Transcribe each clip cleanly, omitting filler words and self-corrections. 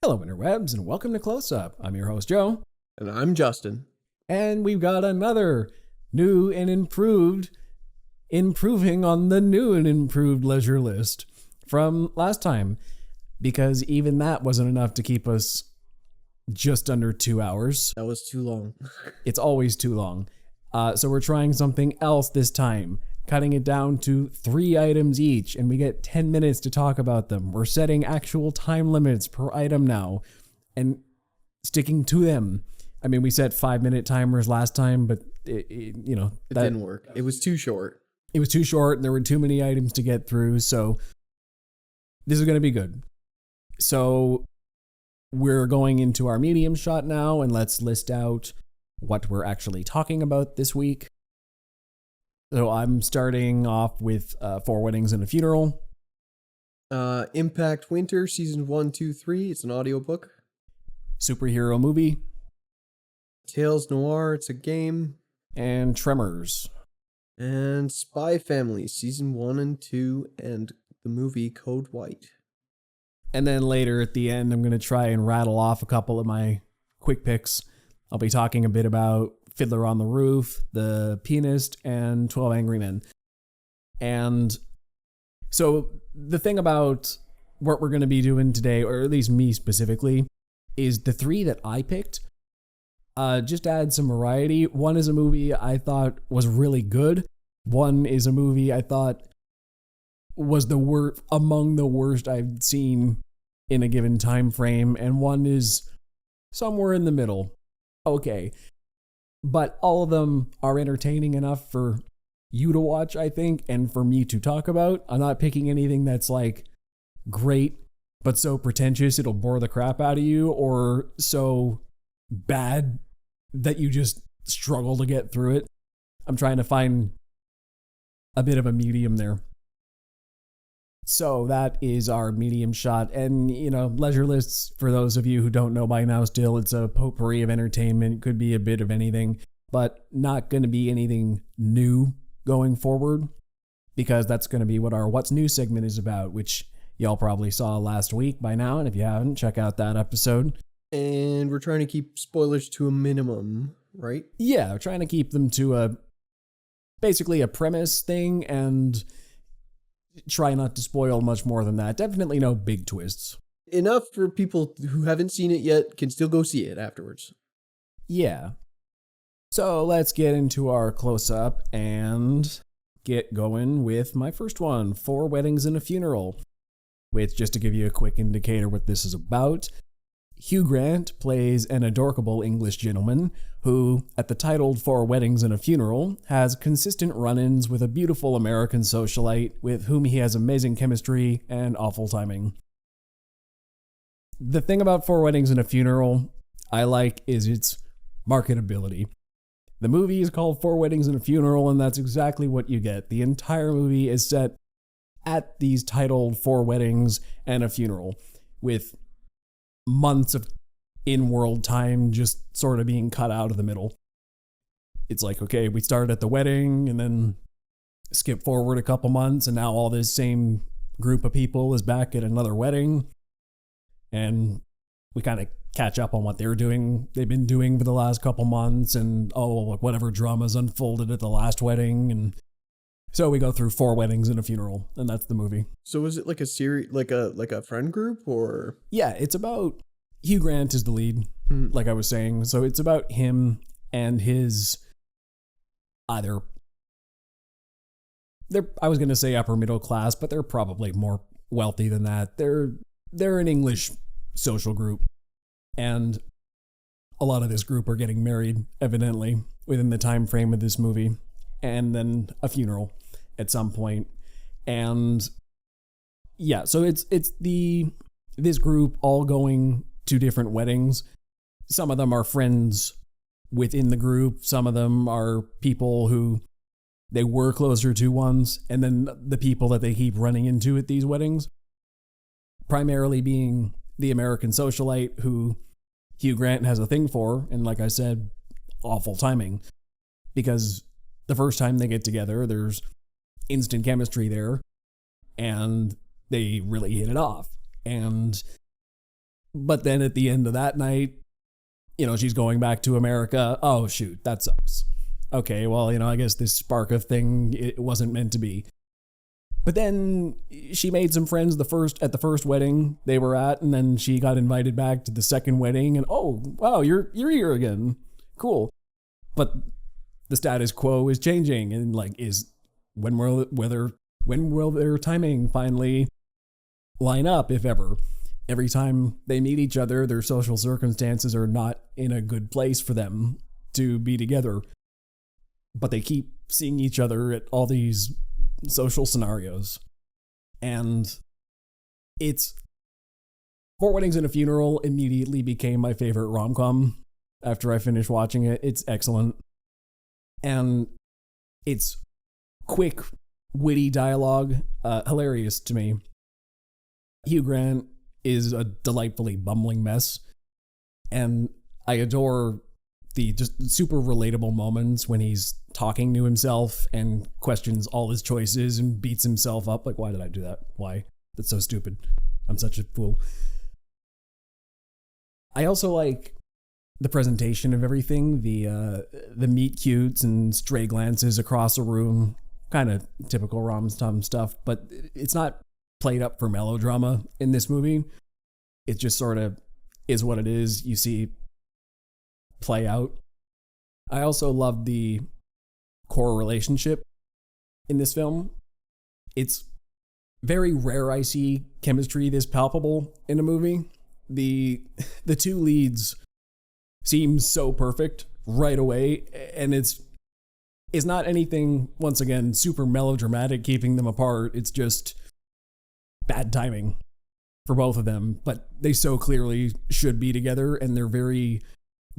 Hello, interwebs, and welcome to Closeup. I'm your host, Joe. And I'm Justin. And we've got another new and improving on the new and improved leisure list from last time, because even that wasn't enough to keep us just under 2 hours. That was too long. It's always too long. So we're trying something else this time, cutting it down to 3 items each, and we get 10 minutes to talk about them. We're setting actual time limits per item now and sticking to them. I mean, we set 5-minute timers last time, but it didn't work. It was too short. It was too short, and there were too many items to get through, so this is going to be good. So we're going into our medium shot now, and let's list out what we're actually talking about this week. So I'm starting off with 4 Weddings and a Funeral. Impact Winter, Season 1, 2, 3. It's an audiobook. Superhero Movie. Tales Noir, it's a game. And Tremors. And Spy Family, Season 1 and 2, and the movie Code White. And then later at the end, I'm going to try and rattle off a couple of my quick picks. I'll be talking a bit about Fiddler on the Roof, The Pianist, and 12 Angry Men. And so the thing about what we're going to be doing today, or at least me specifically, is the 3 that I picked. Just add some variety. One is a movie I thought was really good. One is a movie I thought was among the worst I've seen in a given time frame, and one is somewhere in the middle. Okay. But all of them are entertaining enough for you to watch, I think, and for me to talk about. I'm not picking anything that's like great, but so pretentious it'll bore the crap out of you, or so bad that you just struggle to get through it. I'm trying to find a bit of a medium there. So that is our medium shot. And, leisure lists, for those of you who don't know by now still, it's a potpourri of entertainment. Could be a bit of anything, but not going to be anything new going forward, because that's going to be what our What's New segment is about, which y'all probably saw last week by now. And if you haven't, check out that episode. And we're trying to keep spoilers to a minimum, right? Yeah, we're trying to keep them to basically a premise thing, and try not to spoil much more than that. Definitely no big twists. Enough for people who haven't seen it yet can still go see it afterwards. Yeah. So let's get into our close-up and get going with my first one, 4 Weddings and a Funeral. Which, just to give you a quick indicator what this is about, Hugh Grant plays an adorable English gentleman who, at the titled 4 Weddings and a Funeral, has consistent run-ins with a beautiful American socialite with whom he has amazing chemistry and awful timing. The thing about 4 Weddings and a Funeral I like is its marketability. The movie is called 4 Weddings and a Funeral, and that's exactly what you get. The entire movie is set at these titled 4 Weddings and a Funeral, with months of in-world time just sort of being cut out of the middle. It's like, okay, we started at the wedding and then skip forward a couple months, and now all this same group of people is back at another wedding, and we kind of catch up on what they've been doing for the last couple months, and whatever dramas unfolded at the last wedding, and so we go through 4 Weddings and a Funeral, and that's the movie. So is it like a series, like a friend group, or? Yeah, it's about Hugh Grant is the lead, like I was saying. So it's about him and his I was going to say upper middle class, but they're probably more wealthy than that. They're an English social group, and a lot of this group are getting married, evidently, within the time frame of this movie, and then a funeral at some point. And yeah, so it's this group all going to different weddings. Some of them are friends within the group. Some of them are people who they were closer to once, and then the people that they keep running into at these weddings, primarily being the American socialite who Hugh Grant has a thing for, and like I said, awful timing, because the first time they get together, there's instant chemistry there, and they really hit it off. And But then at the end of that night, she's going back to America. Oh, shoot, that sucks. Okay, well, I guess this spark of thing, it wasn't meant to be. But then she made some friends at the first wedding they were at, and then she got invited back to the second wedding, and oh, wow, you're here again. Cool. But the status quo is changing, and when will their timing finally line up, if ever? Every time they meet each other, their social circumstances are not in a good place for them to be together. But they keep seeing each other at all these social scenarios. And it's Four Weddings and a Funeral immediately became my favorite rom-com after I finished watching it. It's excellent. And it's quick, witty dialogue, hilarious to me. Hugh Grant is a delightfully bumbling mess, and I adore the just super relatable moments when he's talking to himself and questions all his choices and beats himself up. Like, why did I do that? Why? That's so stupid. I'm such a fool. I also like the presentation of everything, the meet cutes and stray glances across a room, kind of typical rom-com stuff, but it's not played up for melodrama in this movie. It just sort of is what it is. You see play out. I also love the core relationship in this film. It's very rare I see chemistry this palpable in a movie. The two leads seem so perfect right away, and it's not anything, once again, super melodramatic keeping them apart. It's just bad timing for both of them, but they so clearly should be together, and they're very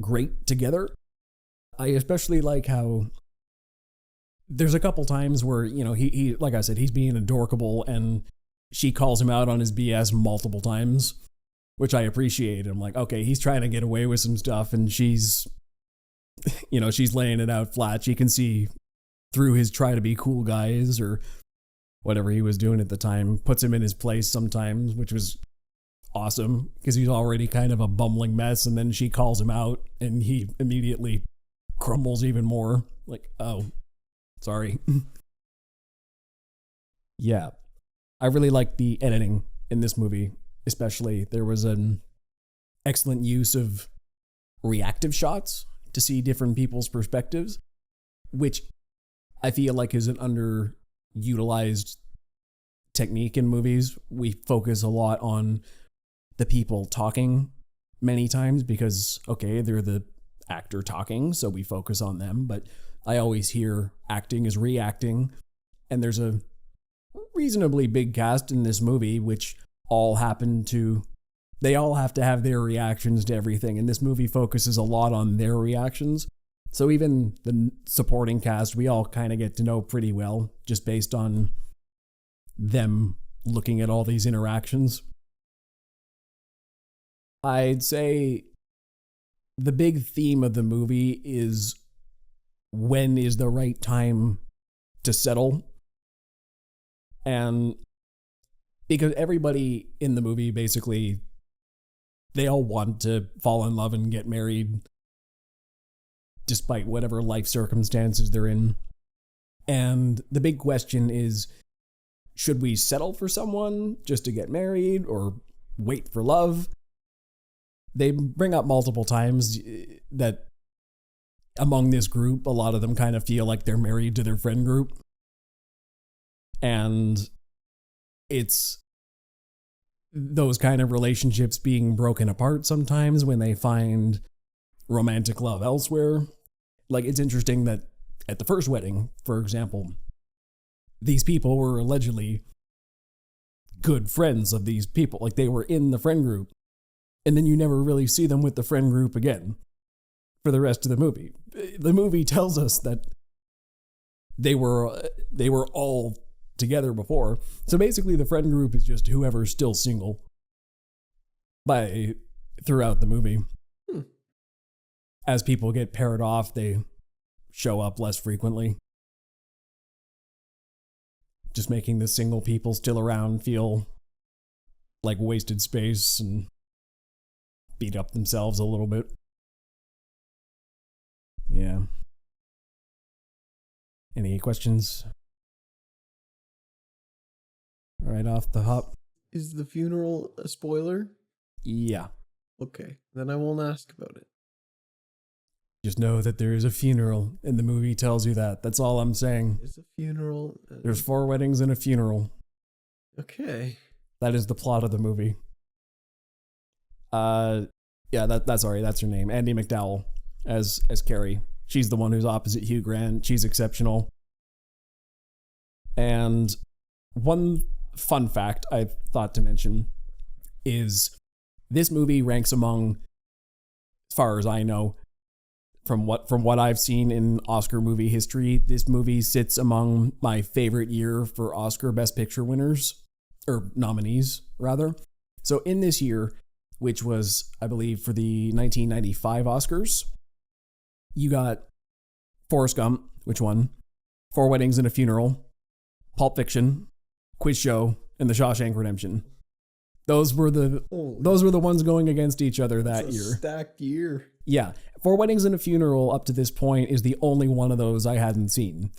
great together. I especially like how there's a couple times where, he like I said, he's being adorkable, and she calls him out on his BS multiple times, which I appreciate. I'm like, okay, he's trying to get away with some stuff, and she's laying it out flat. She can see through his try to be cool guys or whatever he was doing at the time, puts him in his place sometimes, which was awesome because he's already kind of a bumbling mess, and then she calls him out and he immediately crumbles even more. Like, oh, sorry. Yeah. I really like the editing in this movie, especially. There was an excellent use of reactive shots to see different people's perspectives, which I feel like is an underutilized technique in movies. We focus a lot on the people talking many times because, okay, they're the actor talking, so we focus on them, but I always hear acting is reacting, and there's a reasonably big cast in this movie, which they all have to have their reactions to everything, and this movie focuses a lot on their reactions. So even the supporting cast, we all kind of get to know pretty well, just based on them looking at all these interactions. I'd say the big theme of the movie is when is the right time to settle. And because everybody in the movie, basically, they all want to fall in love and get married despite whatever life circumstances they're in. And the big question is, should we settle for someone just to get married or wait for love? They bring up multiple times that among this group, a lot of them kind of feel like they're married to their friend group. And it's those kind of relationships being broken apart sometimes when they find romantic love elsewhere. Like, it's interesting that at the first wedding, for example, these people were allegedly good friends of these people. Like, they were in the friend group, and then you never really see them with the friend group again for the rest of the movie. The movie tells us that they were all together before. So basically the friend group is just whoever's still single throughout the movie. As people get paired off, they show up less frequently. Just making the single people still around feel like wasted space. And beat up themselves a little bit. Yeah. Any questions? Right off the hop. Is the funeral a spoiler? Yeah. Okay, then I won't ask about it. Just know that there is a funeral, and the movie tells you that. That's all I'm saying. There's a funeral. There's 4 weddings and a funeral. Okay. That is the plot of the movie. Yeah, that's her name. Andie MacDowell as Carrie. She's the one who's opposite Hugh Grant. She's exceptional. And one fun fact I thought to mention is this movie ranks among, as far as I know, from what I've seen in Oscar movie history, this movie sits among my favorite year for Oscar Best Picture winners, or nominees, rather. So in this year, which was, I believe, for the 1995 Oscars, you got Forrest Gump, which won, 4 Weddings and a Funeral, Pulp Fiction, Quiz Show, and The Shawshank Redemption. Those were the ones going against each other that year. Stacked year. Yeah. 4 Weddings and a Funeral up to this point is the only one of those I hadn't seen.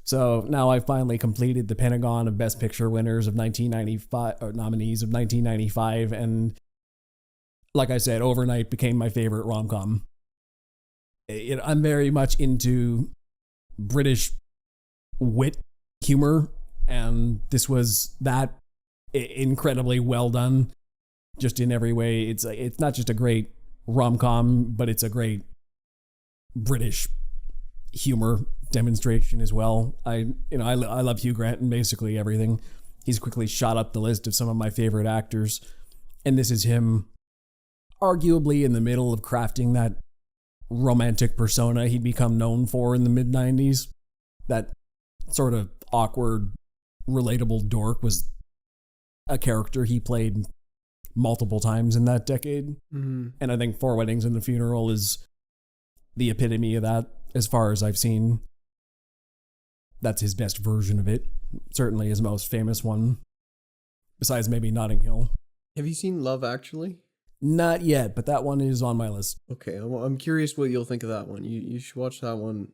So now I finally completed the Pentagon of Best Picture winners of 1995, or nominees of 1995, and like I said, overnight became my favorite rom-com. I'm very much into British wit humor, and this was that incredibly well done, just in every way. It's not just a great rom-com, but it's a great British humor demonstration as well. I love Hugh Grant in basically everything. He's quickly shot up the list of some of my favorite actors, and this is him arguably in the middle of crafting that romantic persona he'd become known for in the mid-90s. That sort of awkward, relatable dork was a character he played multiple times in that decade. Mm-hmm. And I think 4 Weddings and a Funeral is the epitome of that, as far as I've seen. That's his best version of it. Certainly his most famous one, besides maybe Notting Hill. Have you seen Love Actually? Not yet, but that one is on my list. Okay, I'm curious what you'll think of that one. You should watch that one.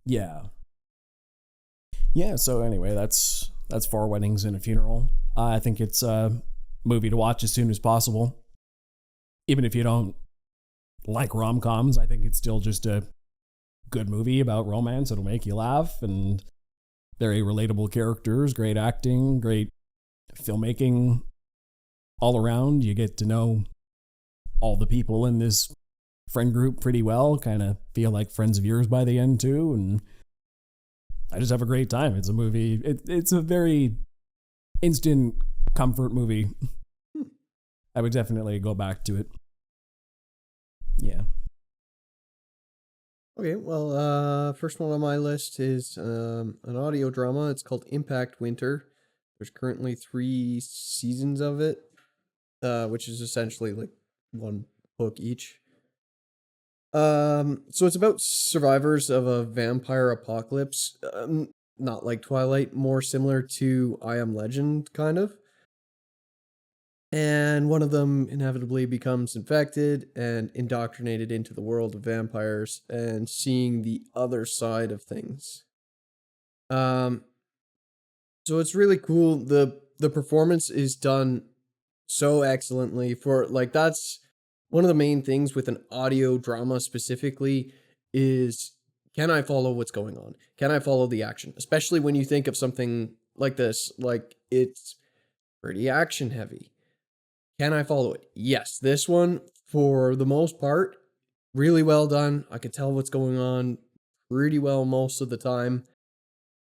Yeah. Yeah, so anyway, that's 4 Weddings and a Funeral. I think it's a movie to watch as soon as possible. Even if you don't like rom-coms, I think it's still just a good movie about romance. It'll make you laugh, and very relatable characters, great acting, great filmmaking all around. You get to know all the people in this friend group pretty well, kind of feel like friends of yours by the end too, and I just have a great time. It's a movie. It's a very instant comfort movie. I would definitely go back to it. Yeah. Okay, well, first one on my list is an audio drama. It's called Impact Winter. There's currently 3 seasons of it, which is essentially like 1 book each. So it's about survivors of a vampire apocalypse. Not like Twilight, more similar to I Am Legend, kind of. And one of them inevitably becomes infected and indoctrinated into the world of vampires and seeing the other side of things. So it's really cool. The performance is done so excellently for, like, that's one of the main things with an audio drama specifically is, can I follow what's going on? Can I follow the action? Especially when you think of something like this, like it's pretty action heavy. Can I follow it? Yes. This one, for the most part, really well done. I could tell what's going on pretty well most of the time.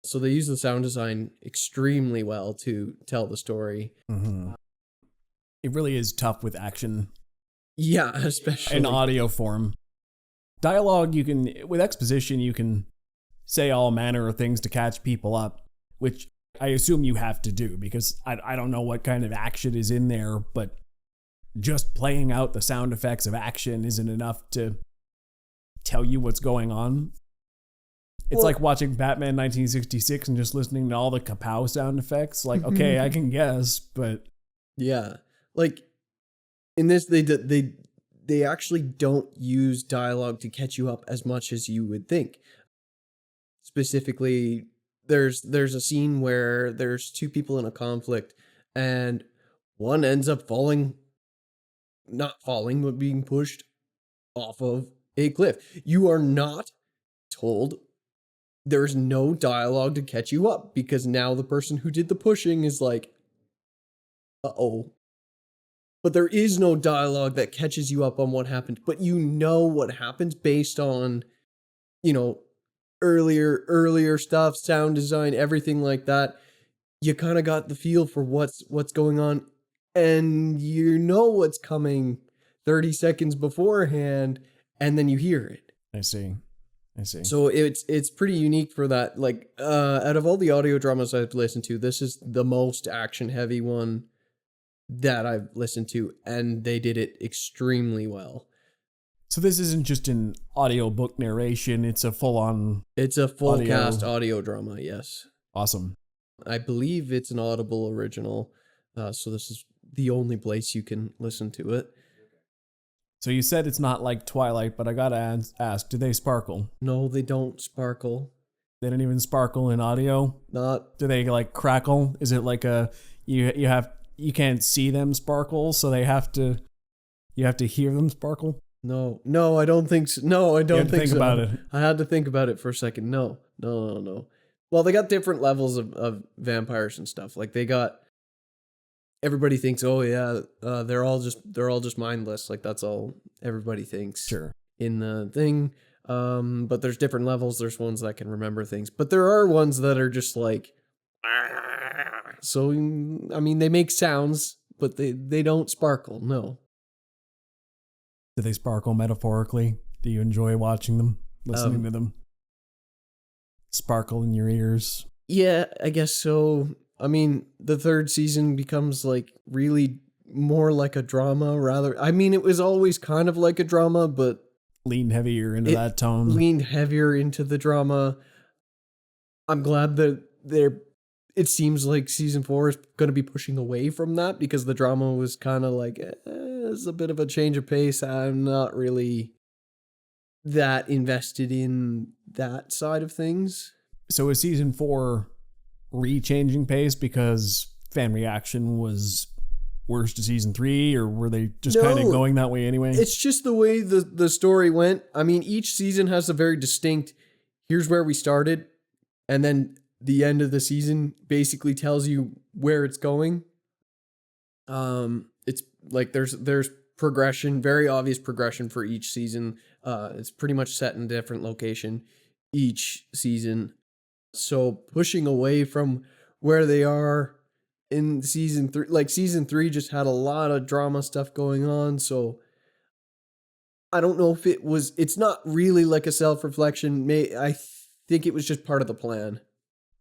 So they use the sound design extremely well to tell the story. Mm-hmm. It really is tough with action. Yeah, especially in audio form. Dialogue, with exposition, you can say all manner of things to catch people up, which I assume you have to do, because I don't know what kind of action is in there, but just playing out the sound effects of action isn't enough to tell you what's going on. It's like watching Batman 1966 and just listening to all the kapow sound effects. Like, okay, I can guess, but yeah, like in this, they they actually don't use dialogue to catch you up as much as you would think. Specifically, there's a scene where there's two people in a conflict, and one ends up not falling, but being pushed off of a cliff. You are not told. There's no dialogue to catch you up because now the person who did the pushing is like, uh-oh. But there is no dialogue that catches you up on what happened. But you know what happens based on, earlier stuff, sound design, everything like that. You kind of got the feel for what's going on, and you know what's coming 30 seconds beforehand, and then you hear it. I see. So it's pretty unique for that. Like, out of all the audio dramas I've listened to, this is the most action heavy one that I've listened to, and they did it extremely well. So this isn't just an audiobook narration, it's a full-on... It's a full-cast audio drama, yes. Awesome. I believe it's an Audible original, so this is the only place you can listen to it. So you said it's not like Twilight, but I gotta ask, do they sparkle? No, they don't sparkle. They don't even sparkle in audio? Not. Do they like crackle? Is it like you can't see them sparkle, so you have to hear them sparkle? No, I don't think so. No, I don't think so. Think about it. I had to think about it for a second. No. Well, they got different levels of vampires and stuff. Like everybody thinks, oh yeah, they're all just mindless. Like that's all everybody thinks. Sure. In the thing, but there's different levels. There's ones that can remember things, but there are ones that are just like. So I mean, they make sounds, but they don't sparkle. No. Do they sparkle metaphorically? Do you enjoy watching them, listening to them? Sparkle in your ears? Yeah, I guess so. I mean, the third season becomes like really more like a drama rather. I mean, it was always kind of like a drama, but leaned heavier into that tone. Leaned heavier into the drama. I'm glad that it seems like season 4 is going to be pushing away from that because the drama was kind of like, it's a bit of a change of pace. I'm not really that invested in that side of things. So is season 4 re-changing pace because fan reaction was worse to season 3, or were they just kind of going that way anyway? It's just the way the story went. I mean, each season has a very distinct, here's where we started, and then the end of the season basically tells you where it's going. It's like there's progression, very obvious progression for each season. It's pretty much set in a different location each season. So pushing away from where they are in season 3, like season 3 just had a lot of drama stuff going on. So I don't know if it's not really like a self-reflection. I think it was just part of the plan.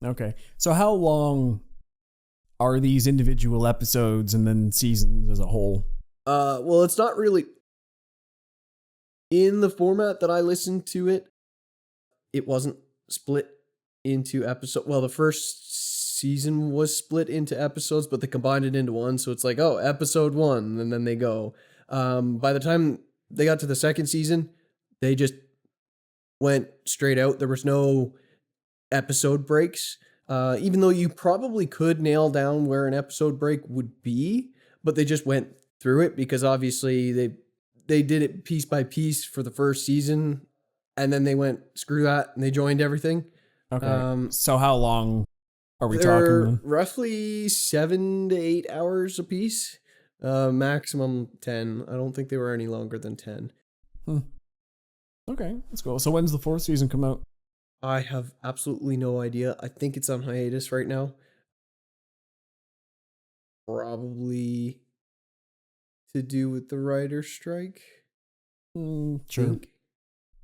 Okay. So how long are these individual episodes and then seasons as a whole? Well, it's not really in the format that I listened to it. It wasn't split into episodes. Well, the first season was split into episodes, but they combined it into one. So it's like, oh, episode 1, and then they go. By the time they got to the second season, they just went straight out. There was no episode breaks, even though you probably could nail down where an episode break would be, but they just went through it because obviously they did it piece by piece for the first season, and then they went screw that and they joined everything. Okay. So how long are we they're talking? Roughly 7 to 8 hours a piece, maximum 10. I don't think they were any longer than 10. Okay, let's go. So when's the 4th season come out? I have absolutely no idea. I think it's on hiatus right now. Probably to do with the writer's strike. Sure.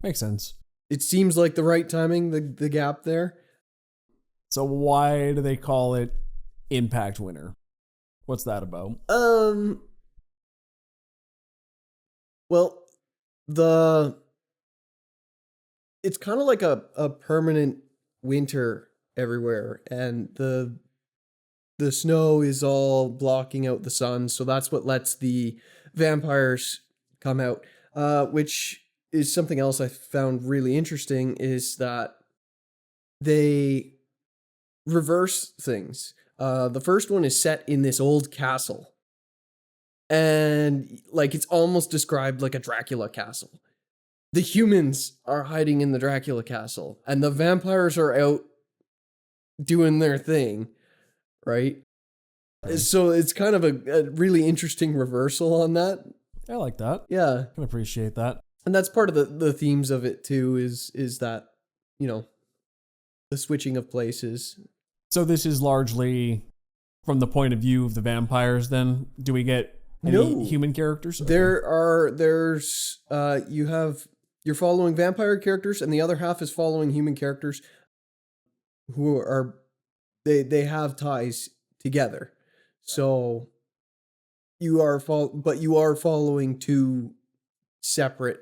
Makes sense. It seems like the right timing, the gap there. So why do they call it Impact Winter? What's that about? Well, it's kind of like a permanent winter everywhere, and the snow is all blocking out the sun, so that's what lets the vampires come out. which is something else I found really interesting, is that they reverse things. The first one is set in this old castle, and like it's almost described like a Dracula castle. The humans are hiding in the Dracula castle, and the vampires are out doing their thing, right? Right. So it's kind of a really interesting reversal on that. I like that. Yeah, I can appreciate that. and that's part of the themes of it too. Is that, you know, the switching of places. So this is largely from the point of view of the vampires. Then, do we get any No. human characters? You're following vampire characters, and the other half is following human characters who are they have ties together. So you are following two separate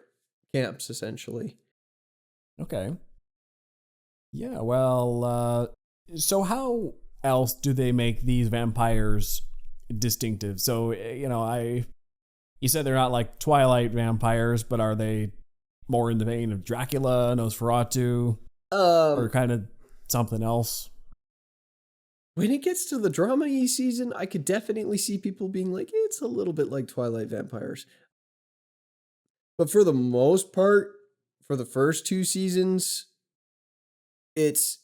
camps essentially. Okay. Yeah. Well. So how else do they make these vampires distinctive? So you said they're not like Twilight vampires, but are they more in the vein of Dracula, Nosferatu, or kind of something else? When it gets to the drama-y season, I could definitely see people being like, it's a little bit like Twilight vampires. But for the most part, for the first two seasons, it's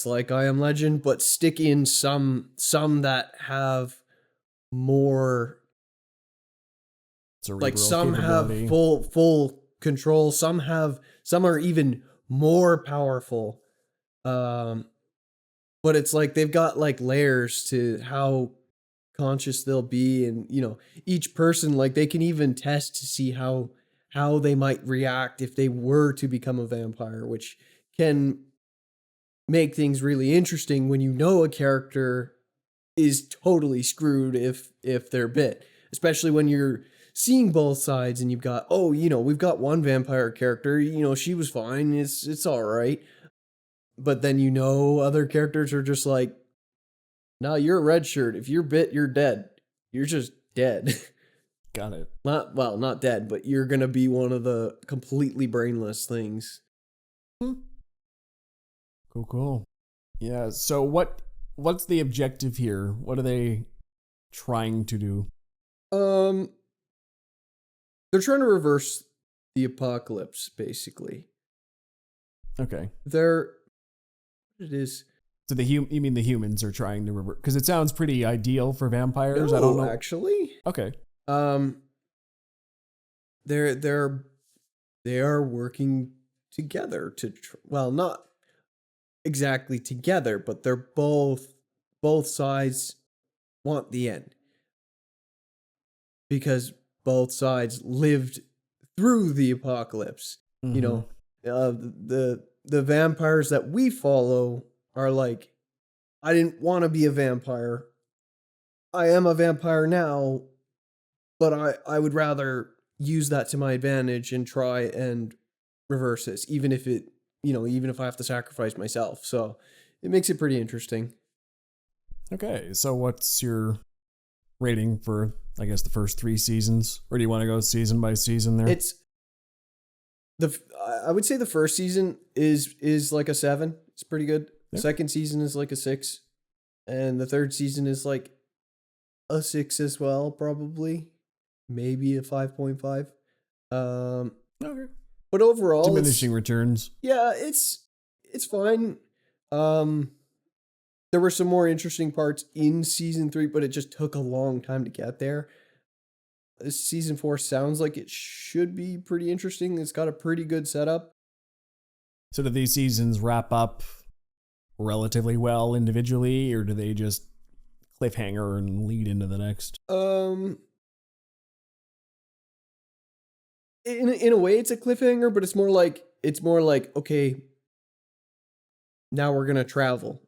like I Am Legend, but stick in some that have more, Cerebral like some capability. have full control, some are even more powerful. But it's like they've got like layers to how conscious they'll be, and each person, like they can even test to see how they might react if they were to become a vampire, which can make things really interesting when a character is totally screwed if they're bit, especially when you're seeing both sides and you've got, we've got one vampire character, she was fine, it's all right. But then other characters are just like, no, you're a red shirt. If you're bit, you're dead. You're just dead. Got it. Not dead, but you're going to be one of the completely brainless things. Cool. Yeah, so what's the objective here? What are they trying to do? They're trying to reverse the apocalypse, basically. Okay. It is. So you mean the humans are trying to revert? Because it sounds pretty ideal for vampires. No, I don't know. actually. Okay. They are working together to not exactly together, but they're both sides want the end, because both sides lived through the apocalypse. Mm-hmm. The vampires that we follow are like, I didn't want to be a vampire. I am a vampire now, but I would rather use that to my advantage and try and reverse this, even if I have to sacrifice myself. So it makes it pretty interesting. Okay, so what's your rating for, I guess, the first 3 seasons? Or do you want to go season by season there? I would say the first season is like a 7. It's pretty good. The Yep. second season is like a 6. And the third season is like a 6 as well, probably. Maybe a 5.5. Okay. But overall, Diminishing returns. Yeah, it's fine. There were some more interesting parts in season 3, but it just took a long time to get there. Season 4 sounds like it should be pretty interesting. It's got a pretty good setup. So do these seasons wrap up relatively well individually, or do they just cliffhanger and lead into the next? In a way, it's a cliffhanger, but it's more like okay, now we're gonna travel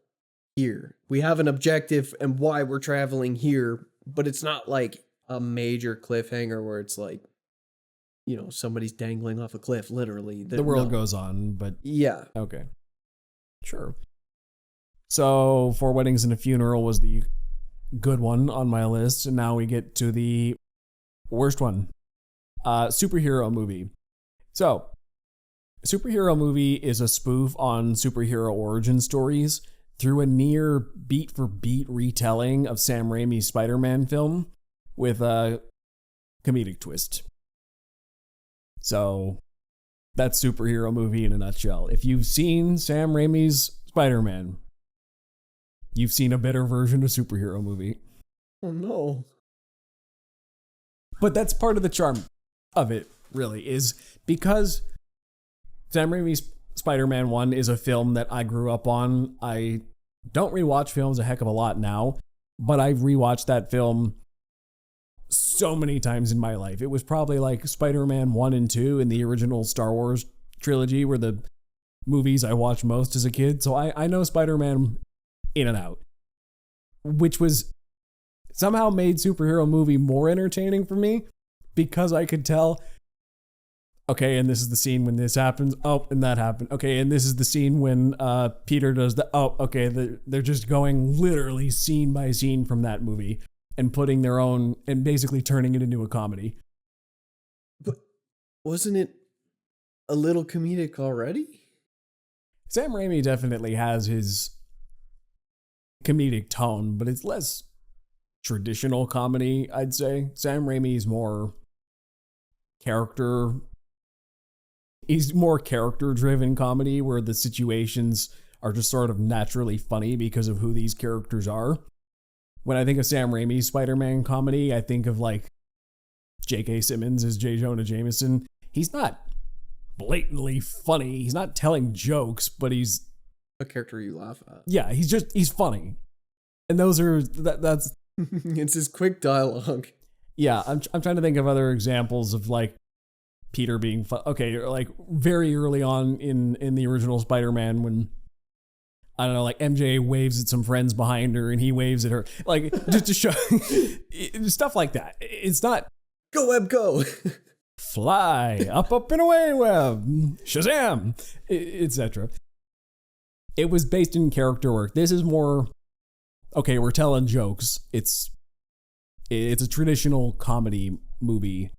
here. We have an objective and why we're traveling here, but it's not like a major cliffhanger where it's like, somebody's dangling off a cliff, literally. The world goes on, but yeah. Okay. Sure. So, For Weddings and a Funeral was the good one on my list, and now we get to the worst one Superhero movie. So, superhero movie is a spoof on superhero origin stories through a near beat-for-beat retelling of Sam Raimi's Spider-Man film with a comedic twist. So, that's superhero movie in a nutshell. If you've seen Sam Raimi's Spider-Man, you've seen a better version of superhero movie. Oh no. But that's part of the charm of it, really, is because Sam Raimi's Spider-Man 1 is a film that I grew up on. I don't rewatch films a heck of a lot now, but I've rewatched that film so many times in my life. It was probably like Spider-Man 1 and 2 in the original Star Wars trilogy were the movies I watched most as a kid. So I know Spider-Man in and out, which was somehow made superhero movie more entertaining for me because I could tell, okay, and this is the scene when this happens. Oh, and that happened. Okay, and this is the scene when Peter does the. Oh, okay, they're just going literally scene by scene from that movie and putting their own and basically turning it into a comedy. But wasn't it a little comedic already? Sam Raimi definitely has his comedic tone, but it's less traditional comedy, I'd say. Sam Raimi's more character. He's more character-driven comedy where the situations are just sort of naturally funny because of who these characters are. When I think of Sam Raimi's Spider-Man comedy, I think of like J.K. Simmons as J. Jonah Jameson. He's not blatantly funny. He's not telling jokes, but he's a character you laugh at. Yeah, he's funny. And those are, that's... It's his quick dialogue. Yeah, I'm trying to think of other examples of like Peter being okay, like very early on in the original Spider-Man when, I don't know, like MJ waves at some friends behind her and he waves at her, like just to show stuff like that. It's not go web go, fly up and away web, Shazam, etc. It was based in character work. This is more okay. We're telling jokes. It's a traditional comedy movie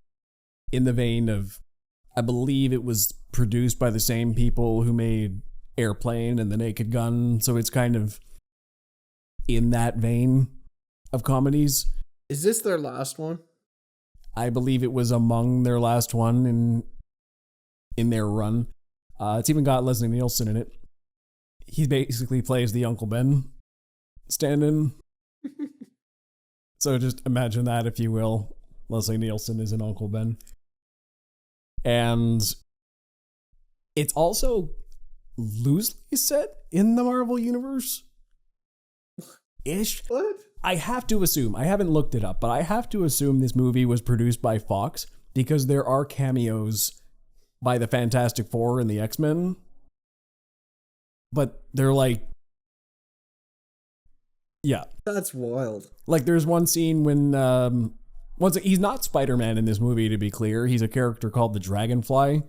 in the vein of, I believe it was produced by the same people who made Airplane and The Naked Gun, so it's kind of in that vein of comedies. Is this their last one? I believe it was among their last one in their run. It's even got Leslie Nielsen in it. He basically plays the Uncle Ben stand-in. So just imagine that, if you will. Leslie Nielsen is an Uncle Ben. And it's also loosely set in the Marvel Universe. Ish. What? I have to assume, I haven't looked it up, but I have to assume this movie was produced by Fox because there are cameos by the Fantastic Four and the X-Men. But they're like, yeah. That's wild. Like there's one scene when he's not Spider-Man in this movie, to be clear. He's a character called the Dragonfly,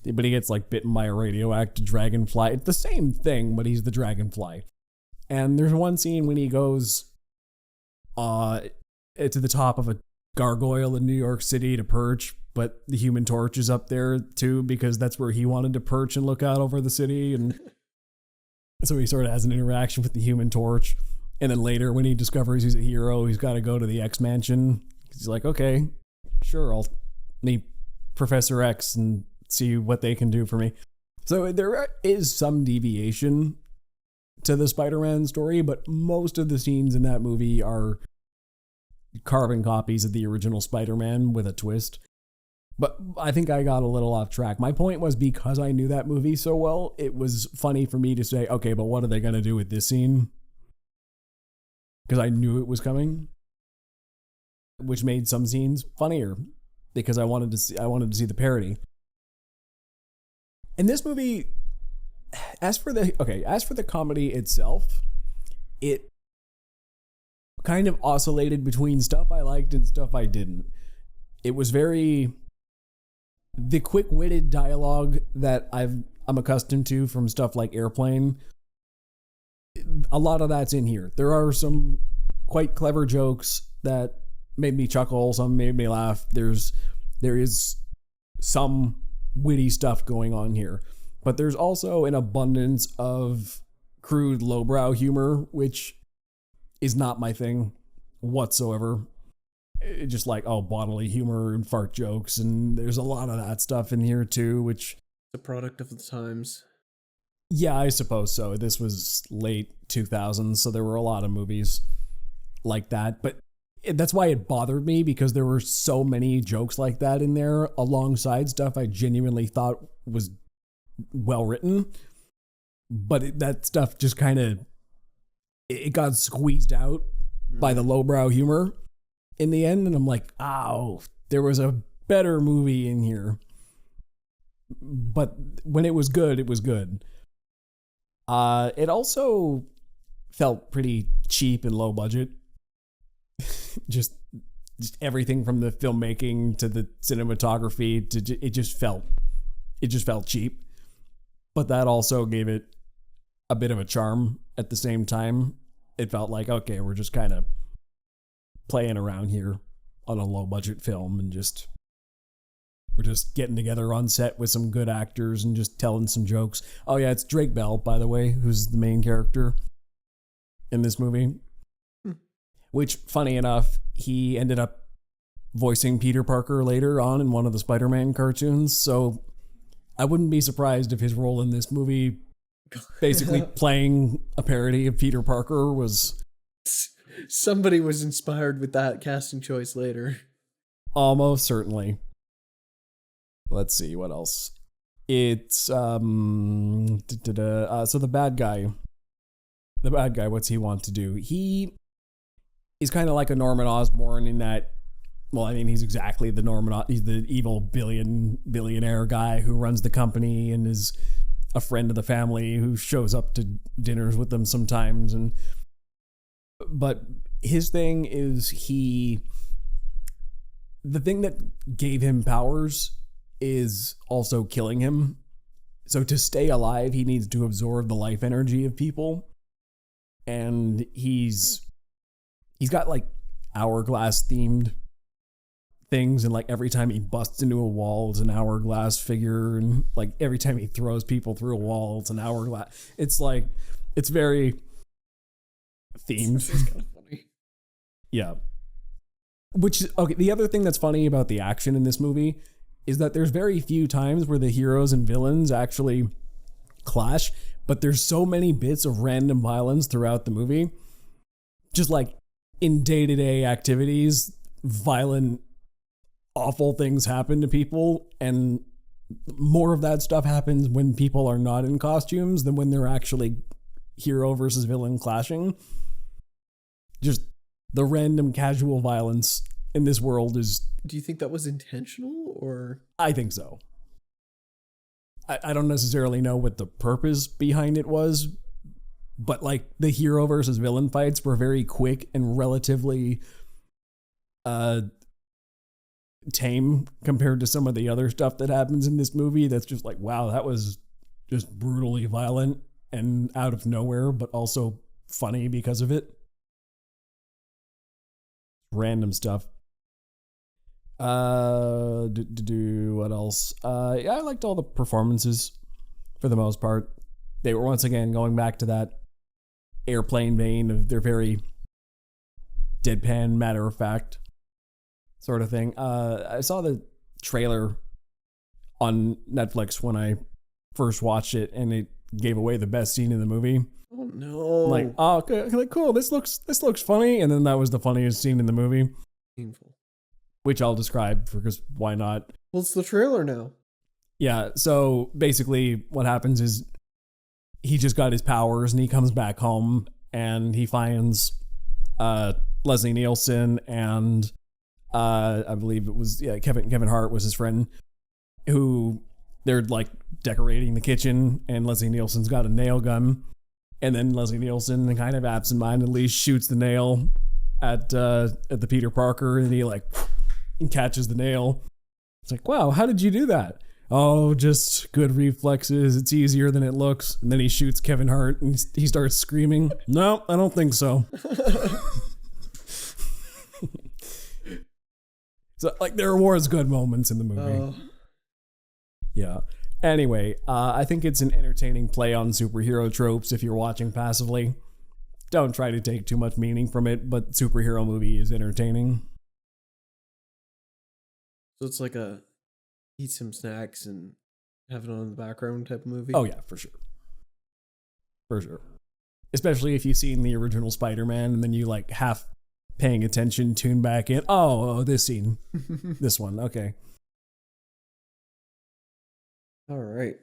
but he gets like bitten by a radioactive dragonfly. It's the same thing, but he's the Dragonfly. And there's one scene when he goes to the top of a gargoyle in New York City to perch, but the Human Torch is up there too because that's where he wanted to perch and look out over the city. And so he sort of has an interaction with the Human Torch. And then later when he discovers he's a hero, he's got to go to the X Mansion. He's like, okay, sure, I'll meet Professor X and see what they can do for me. So there is some deviation to the Spider-Man story, but most of the scenes in that movie are carbon copies of the original Spider-Man with a twist. But I think I got a little off track. My point was, because I knew that movie so well, it was funny for me to say, okay, but what are they going to do with this scene? Because I knew it was coming, which made some scenes funnier because I wanted to see the parody. In this movie, as for the comedy itself, it kind of oscillated between stuff I liked and stuff I didn't. It was the quick-witted dialogue that I'm accustomed to from stuff like Airplane. A lot of that's in here. There are some quite clever jokes that made me chuckle, some made me laugh. There is some witty stuff going on here. But there's also an abundance of crude lowbrow humor, which is not my thing whatsoever. It's just like, bodily humor and fart jokes, and there's a lot of that stuff in here too, which... The product of the times. Yeah, I suppose so. This was late 2000s, so there were a lot of movies like that. But that's why it bothered me, because there were so many jokes like that in there alongside stuff I genuinely thought was well written. But that stuff just kind of... It got squeezed out by the lowbrow humor in the end. And I'm like, there was a better movie in here. But when it was good, it was good. It also felt pretty cheap and low budget. just everything from the filmmaking to the cinematography to it just felt cheap. But that also gave it a bit of a charm at the same time. It felt like, okay, we're just kind of playing around here on a low budget film, and we're just getting together on set with some good actors and just telling some jokes. Oh yeah, it's Drake Bell, by the way, who's the main character in this movie. Which, funny enough, he ended up voicing Peter Parker later on in one of the Spider-Man cartoons. So I wouldn't be surprised if his role in this movie, basically playing a parody of Peter Parker, was... Somebody was inspired with that casting choice later. Almost certainly. Let's see, what else? It's, so the bad guy, what's he want to do? He is kind of like a Norman Osborn in that, well, I mean, he's exactly the he's the evil billionaire guy who runs the company and is a friend of the family who shows up to dinners with them sometimes. But his thing is the thing that gave him powers is also killing him. So to stay alive, he needs to absorb the life energy of people. And he's got like hourglass themed things, and like every time he busts into a wall, it's an hourglass figure, and like every time he throws people through a wall, it's an hourglass. It's like, it's very themed. It's kind of funny. Yeah. Okay, the other thing that's funny about the action in this movie is that there's very few times where the heroes and villains actually clash, but there's so many bits of random violence throughout the movie. Just like in day-to-day activities, violent, awful things happen to people, and more of that stuff happens when people are not in costumes than when they're actually hero versus villain clashing. Just the random casual violence in this world is... Do you think that was intentional, or...? I think so. I don't necessarily know what the purpose behind it was, but like the hero versus villain fights were very quick and relatively tame compared to some of the other stuff that happens in this movie. That's just like, wow, that was just brutally violent and out of nowhere, but also funny because of it. Random stuff. What else? Yeah, I liked all the performances for the most part. They were once again going back to that Airplane vein of their very deadpan, matter of fact sort of thing. I saw the trailer on Netflix when I first watched it, and it gave away the best scene in the movie. Oh no! Like, oh, like, cool. This looks funny, and then that was the funniest scene in the movie. Painful. Which I'll describe because why not? Well, it's the trailer now. Yeah. So basically, what happens is he just got his powers, and he comes back home, and he finds Leslie Nielsen and I believe it was Kevin Hart was his friend, who they're like decorating the kitchen, and Leslie Nielsen's got a nail gun. And then Leslie Nielsen kind of absentmindedly shoots the nail at the Peter Parker, and he like catches the nail. It's like, wow, how did you do that? Oh, just good reflexes. It's easier than it looks. And then he shoots Kevin Hart, and he starts screaming. No, I don't think so. So like there was good moments in the movie. Yeah. Anyway, I think it's an entertaining play on superhero tropes if you're watching passively. Don't try to take too much meaning from it, but superhero movie is entertaining. So it's like a eat some snacks and have it on in the background type of movie. Oh yeah, for sure. For sure. Especially if you've seen the original Spider-Man and then you like half paying attention, tune back in. Oh, this scene. This one. Okay. All right.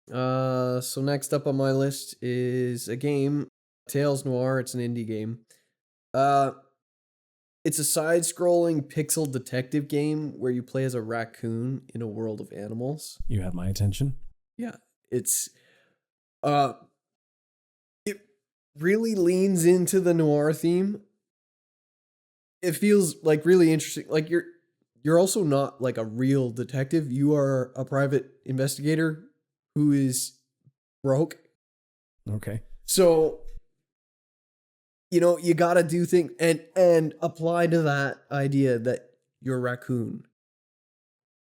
So next up on my list is a game, Tales Noir. It's an indie game. It's a side-scrolling pixel detective game where you play as a raccoon in a world of animals. You have my attention. Yeah, it's it really leans into the noir theme. It feels like really interesting. Like you're also not like a real detective. You are a private investigator who is broke. Okay. So, you know, you got to do things and apply to that idea that you're a raccoon.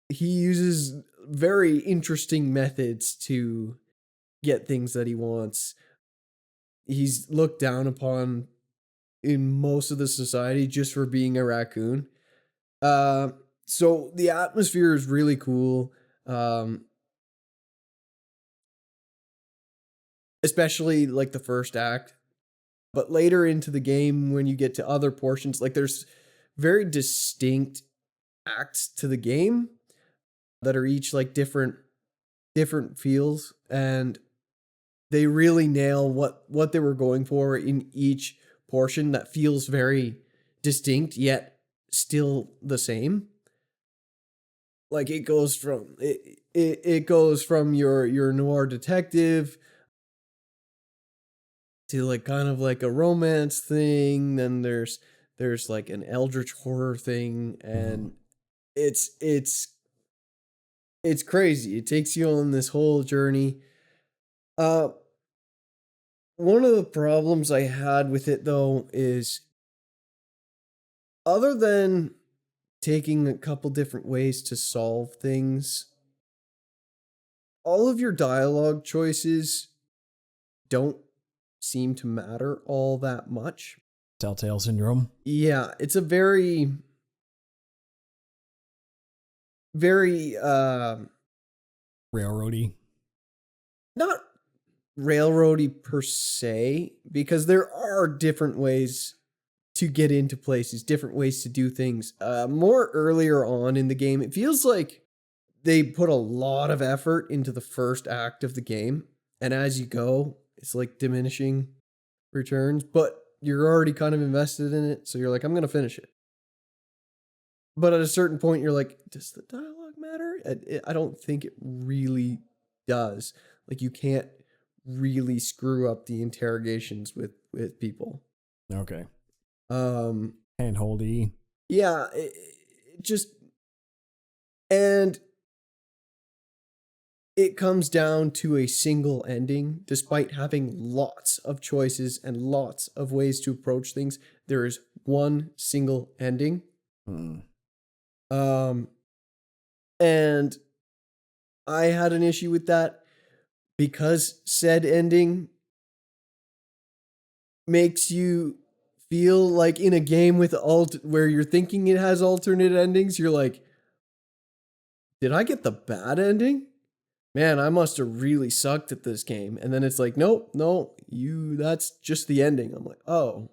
He uses very interesting methods to get things that he wants. He's looked down upon in most of the society just for being a raccoon. So the atmosphere is really cool. Especially like the first act. But later into the game, when you get to other portions, like there's very distinct acts to the game that are each like different feels, and they really nail what they were going for in each portion that feels very distinct yet still the same. Like it goes from it goes from your noir detective to like kind of like a romance thing. Then there's like an eldritch horror thing, and it's crazy. It takes you on this whole journey. One of the problems I had with it though is, other than taking a couple different ways to solve things, all of your dialogue choices don't seem to matter all that much. Telltale syndrome. Yeah, it's a very Railroady. not railroady per se, because there are different ways to get into places, different ways to do things. More earlier on in the game, it feels like they put a lot of effort into the first act of the game, and as you go, it's like diminishing returns, but you're already kind of invested in it, so you're like, I'm gonna finish it. But at a certain point, you're like, does the dialogue matter? I don't think it really does. Like, you can't really screw up the interrogations with people. Okay. Handholdy. Yeah, it just, and it comes down to a single ending. Despite having lots of choices and lots of ways to approach things, there is one single ending. And I had an issue with that because said ending makes you feel like in a game with where you're thinking it has alternate endings, you're like, did I get the bad ending? Man, I must have really sucked at this game. And then it's like, nope, no, that's just the ending. I'm like, oh.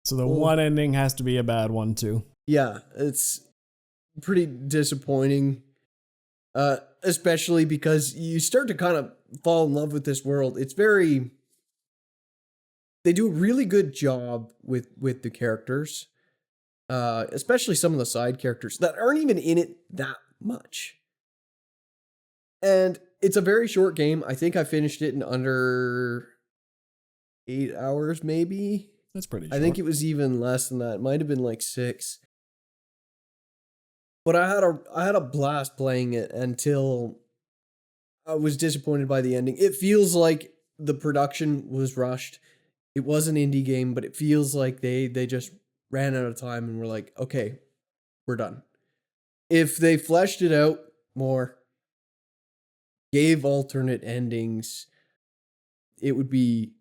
So the one ending has to be a bad one too. Yeah, it's pretty disappointing. Especially because you start to kind of fall in love with this world. It's very, they do a really good job with the characters. Especially some of the side characters that aren't even in it that much. And it's a very short game. I think I finished it in under 8 hours, maybe. That's pretty short. I think it was even less than that. It might have been like 6. But I had a blast playing it until I was disappointed by the ending. It feels like the production was rushed. It was an indie game, but it feels like they just ran out of time and were like, okay, we're done. If they fleshed it out more, gave alternate endings, it would be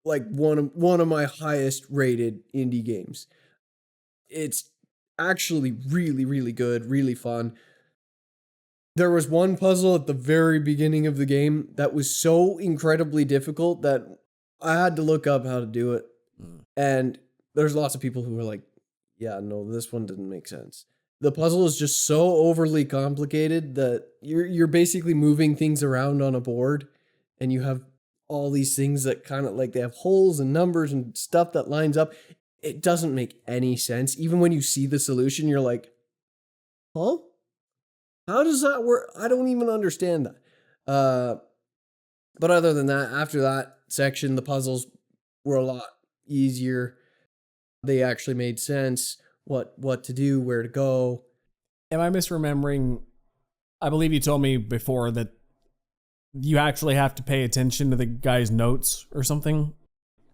like one of my highest rated indie games. It's actually really, really good, really fun. There was one puzzle at the very beginning of the game that was so incredibly difficult that I had to look up how to do it. And there's lots of people who were like, yeah, no, this one didn't make sense. The puzzle is just so overly complicated that you're basically moving things around on a board, and you have all these things that kind of like they have holes and numbers and stuff that lines up. It doesn't make any sense. Even when you see the solution, you're like, huh? How does that work? I don't even understand that. But other than that, after that section, the puzzles were a lot easier. They actually made sense. What to do, where to go. Am I misremembering? I believe you told me before that you actually have to pay attention to the guy's notes or something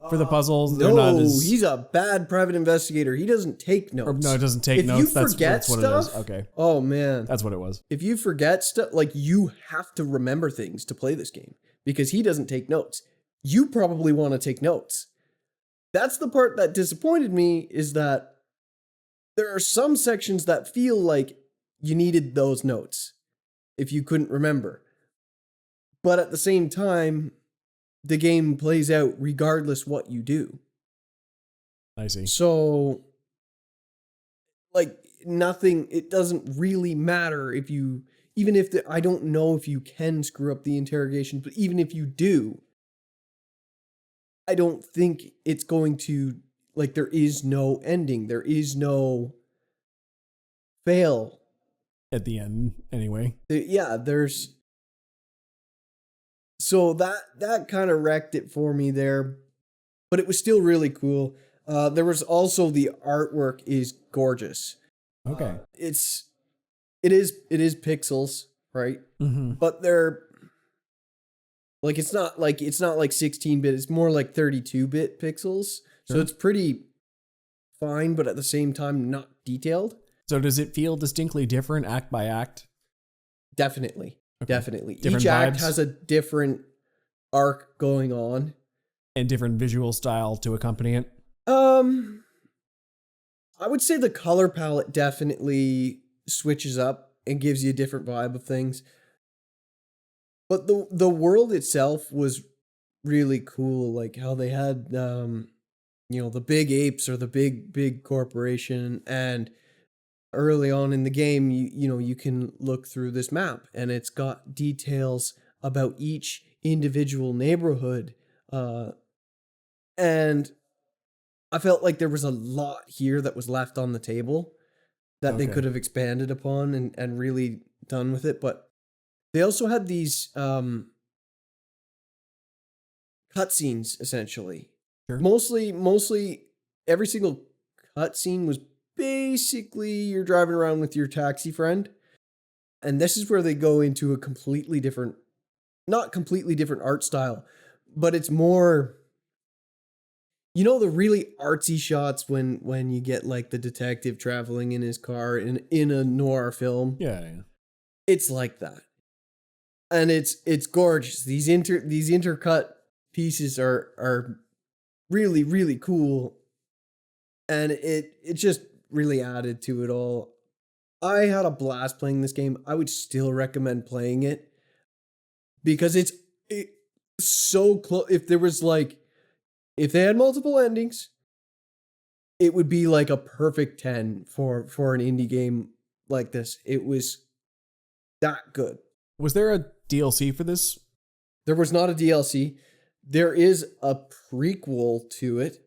for the puzzles. They're not as... he's a bad private investigator. He doesn't take notes. Or, no, it doesn't take notes. If you forget that's what stuff, it is. Okay. Oh man, that's what it was. If you forget stuff, like you have to remember things to play this game because he doesn't take notes. You probably want to take notes. That's the part that disappointed me, is that there are some sections that feel like you needed those notes if you couldn't remember. But at the same time, the game plays out regardless what you do. I see. So, like, nothing, it doesn't really matter if you, even if I don't know if you can screw up the interrogation, but even if you do, I don't think it's going to, like, there is no ending. There is no fail. At the end, anyway. Yeah, there's... So that kind of wrecked it for me there. But it was still really cool. There was also the artwork is gorgeous. Okay. It is pixels, right? Mm-hmm. But they're... Like it's not like 16-bit, it's more like 32-bit pixels. Sure. So it's pretty fine, but at the same time not detailed. So does it feel distinctly different act by act? Definitely. Okay. Definitely. Different Each act vibes? has a different arc going on. And different visual style to accompany it? I would say the color palette definitely switches up and gives you a different vibe of things. But the world itself was really cool, like how they had the big apes or the big corporation, and early on in the game you can look through this map and it's got details about each individual neighborhood, and I felt like there was a lot here that was left on the table that they could have expanded upon and really done with it. But they also had these cutscenes, essentially. Sure. Mostly every single cutscene was basically you're driving around with your taxi friend. And this is where they go into a completely different, not completely different art style, but it's more, the really artsy shots when you get like the detective traveling in his car in a noir film. Yeah. It's like that. And it's gorgeous. These intercut pieces are really, really cool. And it just really added to it all. I had a blast playing this game. I would still recommend playing it because it's so close. If they had multiple endings, it would be like a perfect 10 for an indie game like this. It was that good. Was there a DLC for this? There was not a DLC. There is a prequel to it,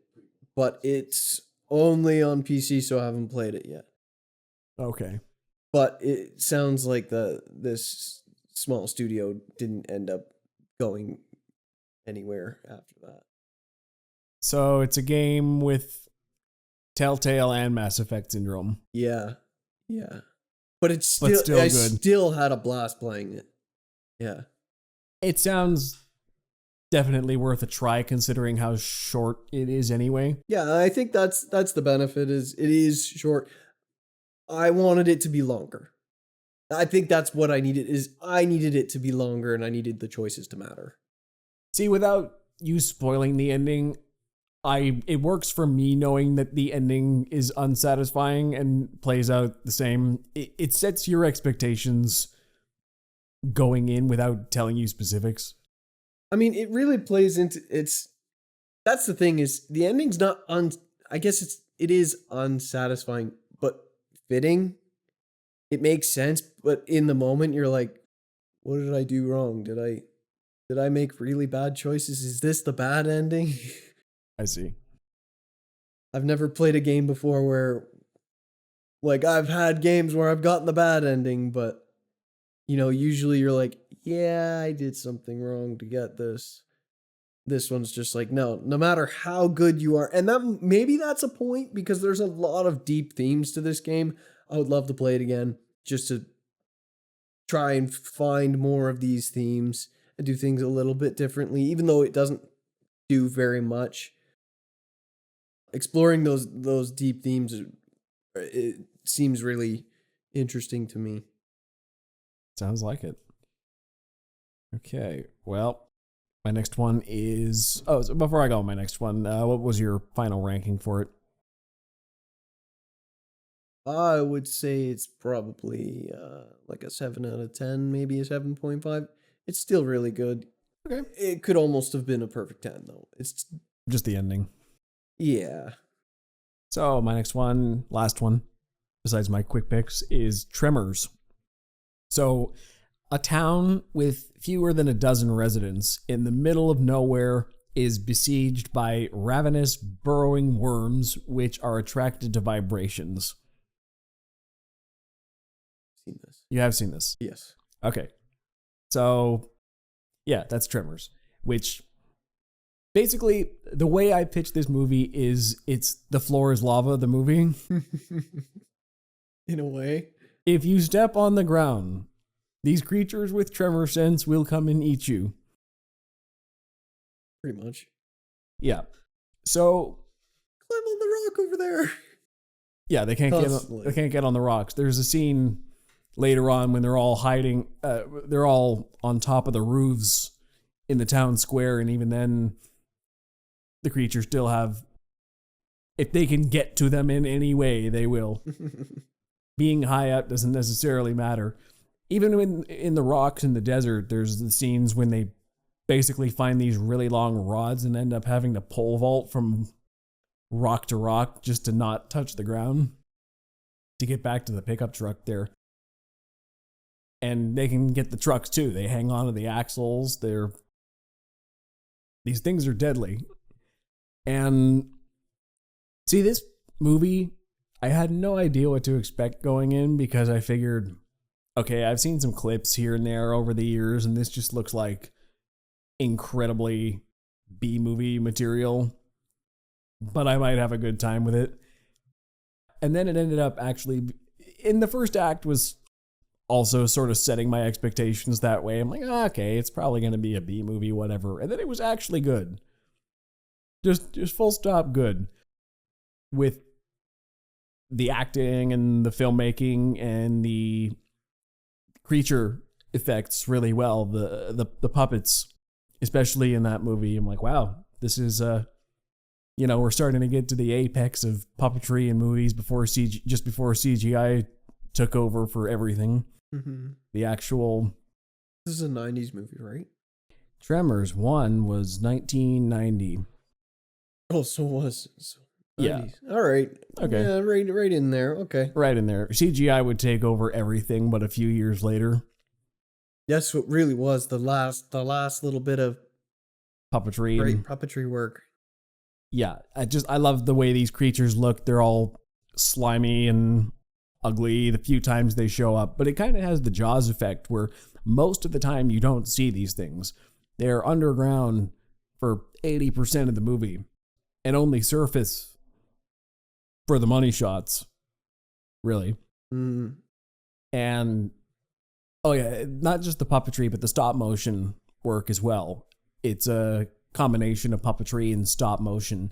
but it's only on PC, so I haven't played it yet. Okay. But it sounds like this small studio didn't end up going anywhere after that. So it's a game with Telltale and Mass Effect syndrome. Yeah. But it's still good. I still had a blast playing it. Yeah. It sounds definitely worth a try considering how short it is anyway. Yeah, I think that's the benefit, is it is short. I wanted it to be longer. I think that's what I needed. Is I needed it to be longer, and I needed the choices to matter. See, without you spoiling the ending, it works for me knowing that the ending is unsatisfying and plays out the same. It sets your expectations going in without telling you specifics. I mean, it really plays into it's. That's the thing, is the ending's not I guess it is unsatisfying, but fitting. It makes sense, but in the moment you're like, what did I do wrong? Did I make really bad choices? Is this the bad ending? I see. I've never played a game before where, like, I've had games where I've gotten the bad ending, but, usually you're like, yeah, I did something wrong to get this. This one's just like, no matter how good you are. And maybe that's a point, because there's a lot of deep themes to this game. I would love to play it again just to try and find more of these themes and do things a little bit differently, even though it doesn't do very much. Exploring those deep themes, it seems really interesting to me. Sounds like it. Okay, well, my next one is... Oh, so before I go on my next one, what was your final ranking for it? I would say it's probably like a 7 out of 10, maybe a 7.5. It's still really good. Okay. It could almost have been a perfect 10, though. It's just the ending. Yeah. So my next one, last one, besides my quick picks, is Tremors. So a town with fewer than a dozen residents in the middle of nowhere is besieged by ravenous, burrowing worms which are attracted to vibrations. Seen this. You have seen this? Yes. Okay. So, yeah, that's Tremors, which basically the way I pitch this movie is it's The Floor is Lava, the movie. In a way. If you step on the ground, these creatures with tremor sense will come and eat you. Pretty much. Yeah. So climb on the rock over there. Yeah, they can't get on the rocks. There's a scene later on when they're all hiding. They're all on top of the roofs in the town square, and even then, the creatures still have. If they can get to them in any way, they will. Being high up doesn't necessarily matter. Even when in the rocks in the desert, there's the scenes when they basically find these really long rods and end up having to pole vault from rock to rock just to not touch the ground to get back to the pickup truck there. And they can get the trucks too. They hang on to the axles. These things are deadly. And see, this movie, I had no idea what to expect going in, because I figured, okay, I've seen some clips here and there over the years, and this just looks like incredibly B-movie material, but I might have a good time with it. And then it ended up actually, in the first act, was also sort of setting my expectations that way. I'm like, okay, it's probably going to be a B-movie, whatever. And then it was actually good. Just full stop good. With the acting and the filmmaking and the creature effects really well. The puppets, especially in that movie. I'm like, wow, this is we're starting to get to the apex of puppetry in movies before CGI took over for everything. Mm-hmm. The actual... This is a 90s movie, right? Tremors 1 was 1990. Oh, so it was... So 90s. Yeah. All right. Okay. Yeah, right in there. Okay. Right in there. CGI would take over everything, but a few years later. That's what really was the last little bit of puppetry. Great puppetry work. Yeah, I love the way these creatures look. They're all slimy and ugly the few times they show up, but it kind of has the Jaws effect where most of the time you don't see these things. They're underground for 80% of the movie and only surface for the money shots, really. Mm. And, oh yeah, not just the puppetry, but the stop motion work as well. It's a combination of puppetry and stop motion.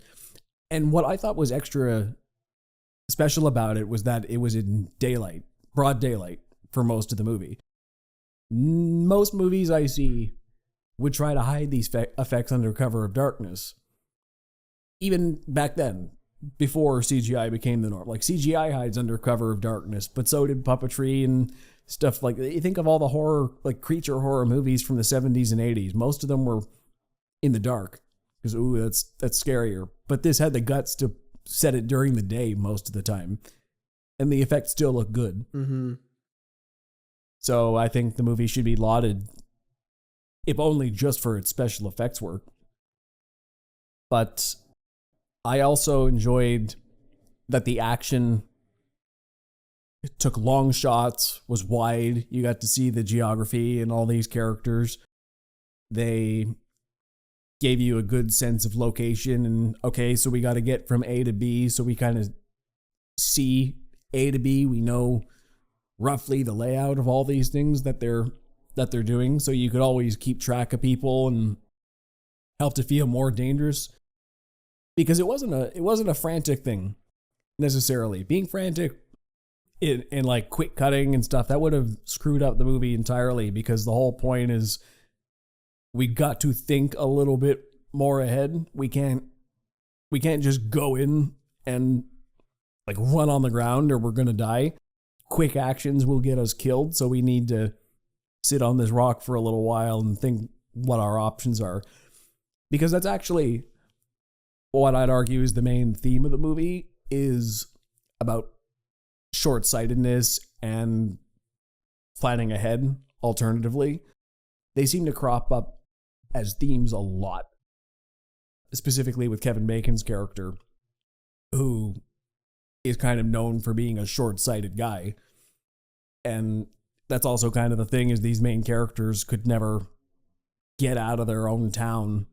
And what I thought was extra special about it was that it was in daylight, broad daylight. for most of the movie. Most movies I see would try to hide these effects under cover of darkness. Even back then, before CGI became the norm. Like, CGI hides under cover of darkness, but so did puppetry and stuff like that. You think of all the horror, like creature horror movies from the 70s and 80s. Most of them were in the dark because, ooh, that's scarier. But this had the guts to set it during the day most of the time. And the effects still look good. Mm-hmm. So I think the movie should be lauded, if only just for its special effects work. But I also enjoyed that the action took long shots, was wide. You got to see the geography and all these characters. They gave you a good sense of location and, okay, so we got to get from A to B, so we kind of see A to B. We know roughly the layout of all these things that they're doing, so you could always keep track of people and help to feel more dangerous. Because it wasn't a frantic thing necessarily. Being frantic in like quick cutting and stuff, that would have screwed up the movie entirely, because the whole point is we got to think a little bit more ahead. We can't just go in and like run on the ground or we're going to die. Quick actions will get us killed, so we need to sit on this rock for a little while and think what our options are. Because that's actually what I'd argue is the main theme of the movie, is about short-sightedness and planning ahead alternatively. They seem to crop up as themes a lot, specifically with Kevin Bacon's character, who is kind of known for being a short-sighted guy. And that's also kind of the thing, is these main characters could never get out of their own town,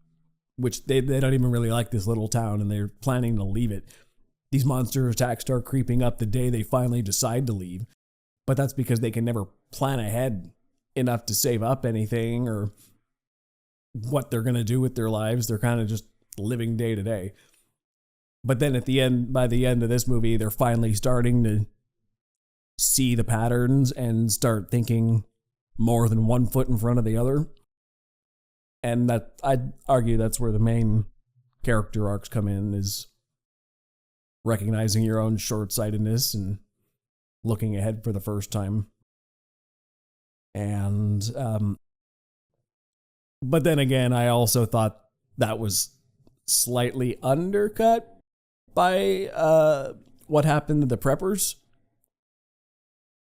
which they don't even really like this little town, and they're planning to leave it. These monster attacks start creeping up the day they finally decide to leave. But that's because they can never plan ahead enough to save up anything or what they're going to do with their lives. They're kind of just living day to day. But then by the end of this movie, they're finally starting to see the patterns and start thinking more than one foot in front of the other. And that, I'd argue, that's where the main character arcs come in, is recognizing your own short-sightedness and looking ahead for the first time. And, but then again, I also thought that was slightly undercut by what happened to the preppers.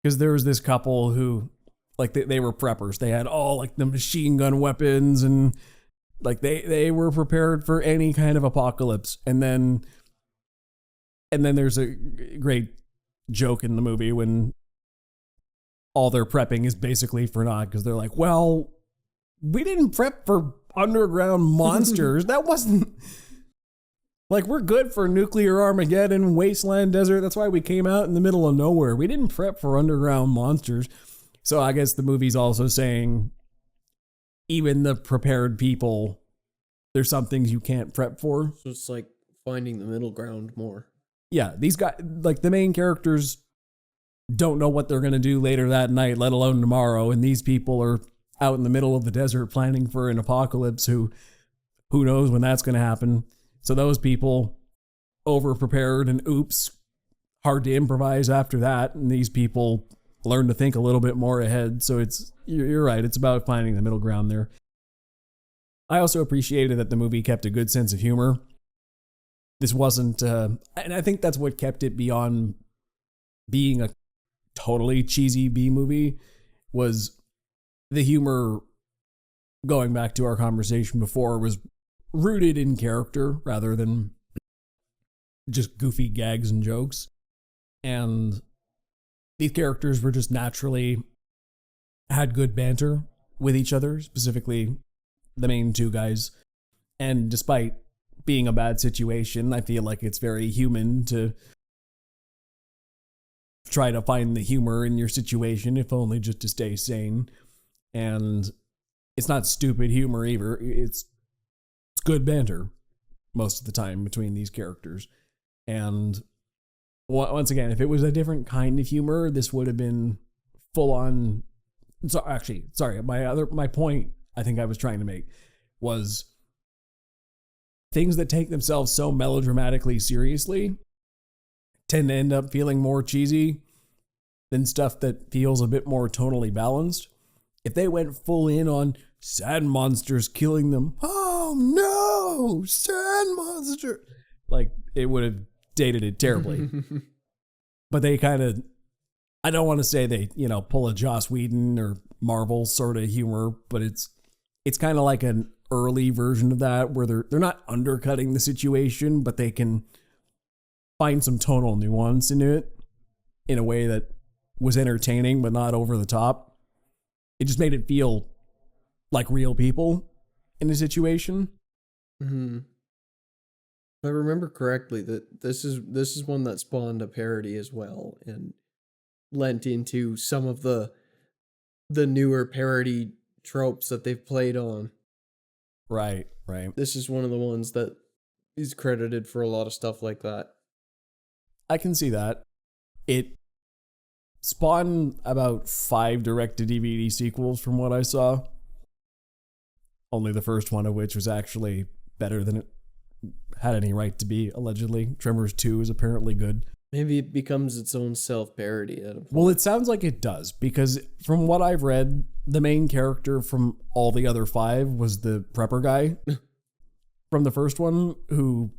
Because there was this couple who, like, they were preppers. They had all like the machine gun weapons, and like they were prepared for any kind of apocalypse. And then there's a great joke in the movie when all their prepping is basically for naught, because they're like, well, we didn't prep for underground monsters. That wasn't like, we're good for nuclear Armageddon, wasteland desert. That's why we came out in the middle of nowhere. We didn't prep for underground monsters. So I guess the movie's also saying even the prepared people, there's some things you can't prep for. So it's like finding the middle ground more. Yeah, these guys, like the main characters, don't know what they're going to do later that night, let alone tomorrow. And these people are out in the middle of the desert planning for an apocalypse. Who knows when that's going to happen. So those people over-prepared, and oops, hard to improvise after that. And these people learn to think a little bit more ahead. So you're right, it's about finding the middle ground there. I also appreciated that the movie kept a good sense of humor. This wasn't, and I think that's what kept it beyond being a totally cheesy B movie, was the humor, going back to our conversation before, was rooted in character rather than just goofy gags and jokes. And these characters were just naturally had good banter with each other, specifically the main two guys. And despite being a bad situation, I feel like it's very human to try to find the humor in your situation, if only just to stay sane. And it's not stupid humor either. It's good banter most of the time between these characters. And once again, if it was a different kind of humor, this would have been full on. So actually, sorry, my point I think I was trying to make was things that take themselves so melodramatically seriously tend to end up feeling more cheesy than stuff that feels a bit more tonally balanced. If they went full in on sand monsters killing them, oh no, sand monster, like it would have dated it terribly. But they kind of, I don't want to say they, pull a Joss Whedon or Marvel sort of humor, but it's kind of like an early version of that where they're not undercutting the situation, but they can find some tonal nuance into it in a way that was entertaining but not over the top. It just made it feel like real people in a situation. Mm-hmm. If I remember correctly, that this is one that spawned a parody as well and lent into some of the newer parody tropes that they've played on. Right. This is one of the ones that is credited for a lot of stuff like that. I can see that. It spawned about 5 direct-to-DVD sequels from what I saw. Only the first one of which was actually better than it had any right to be, allegedly. Tremors 2 is apparently good. Maybe it becomes its own self-parody at a point. Well, it sounds like it does, because from what I've read, the main character from all the other 5 was the prepper guy from the first one, who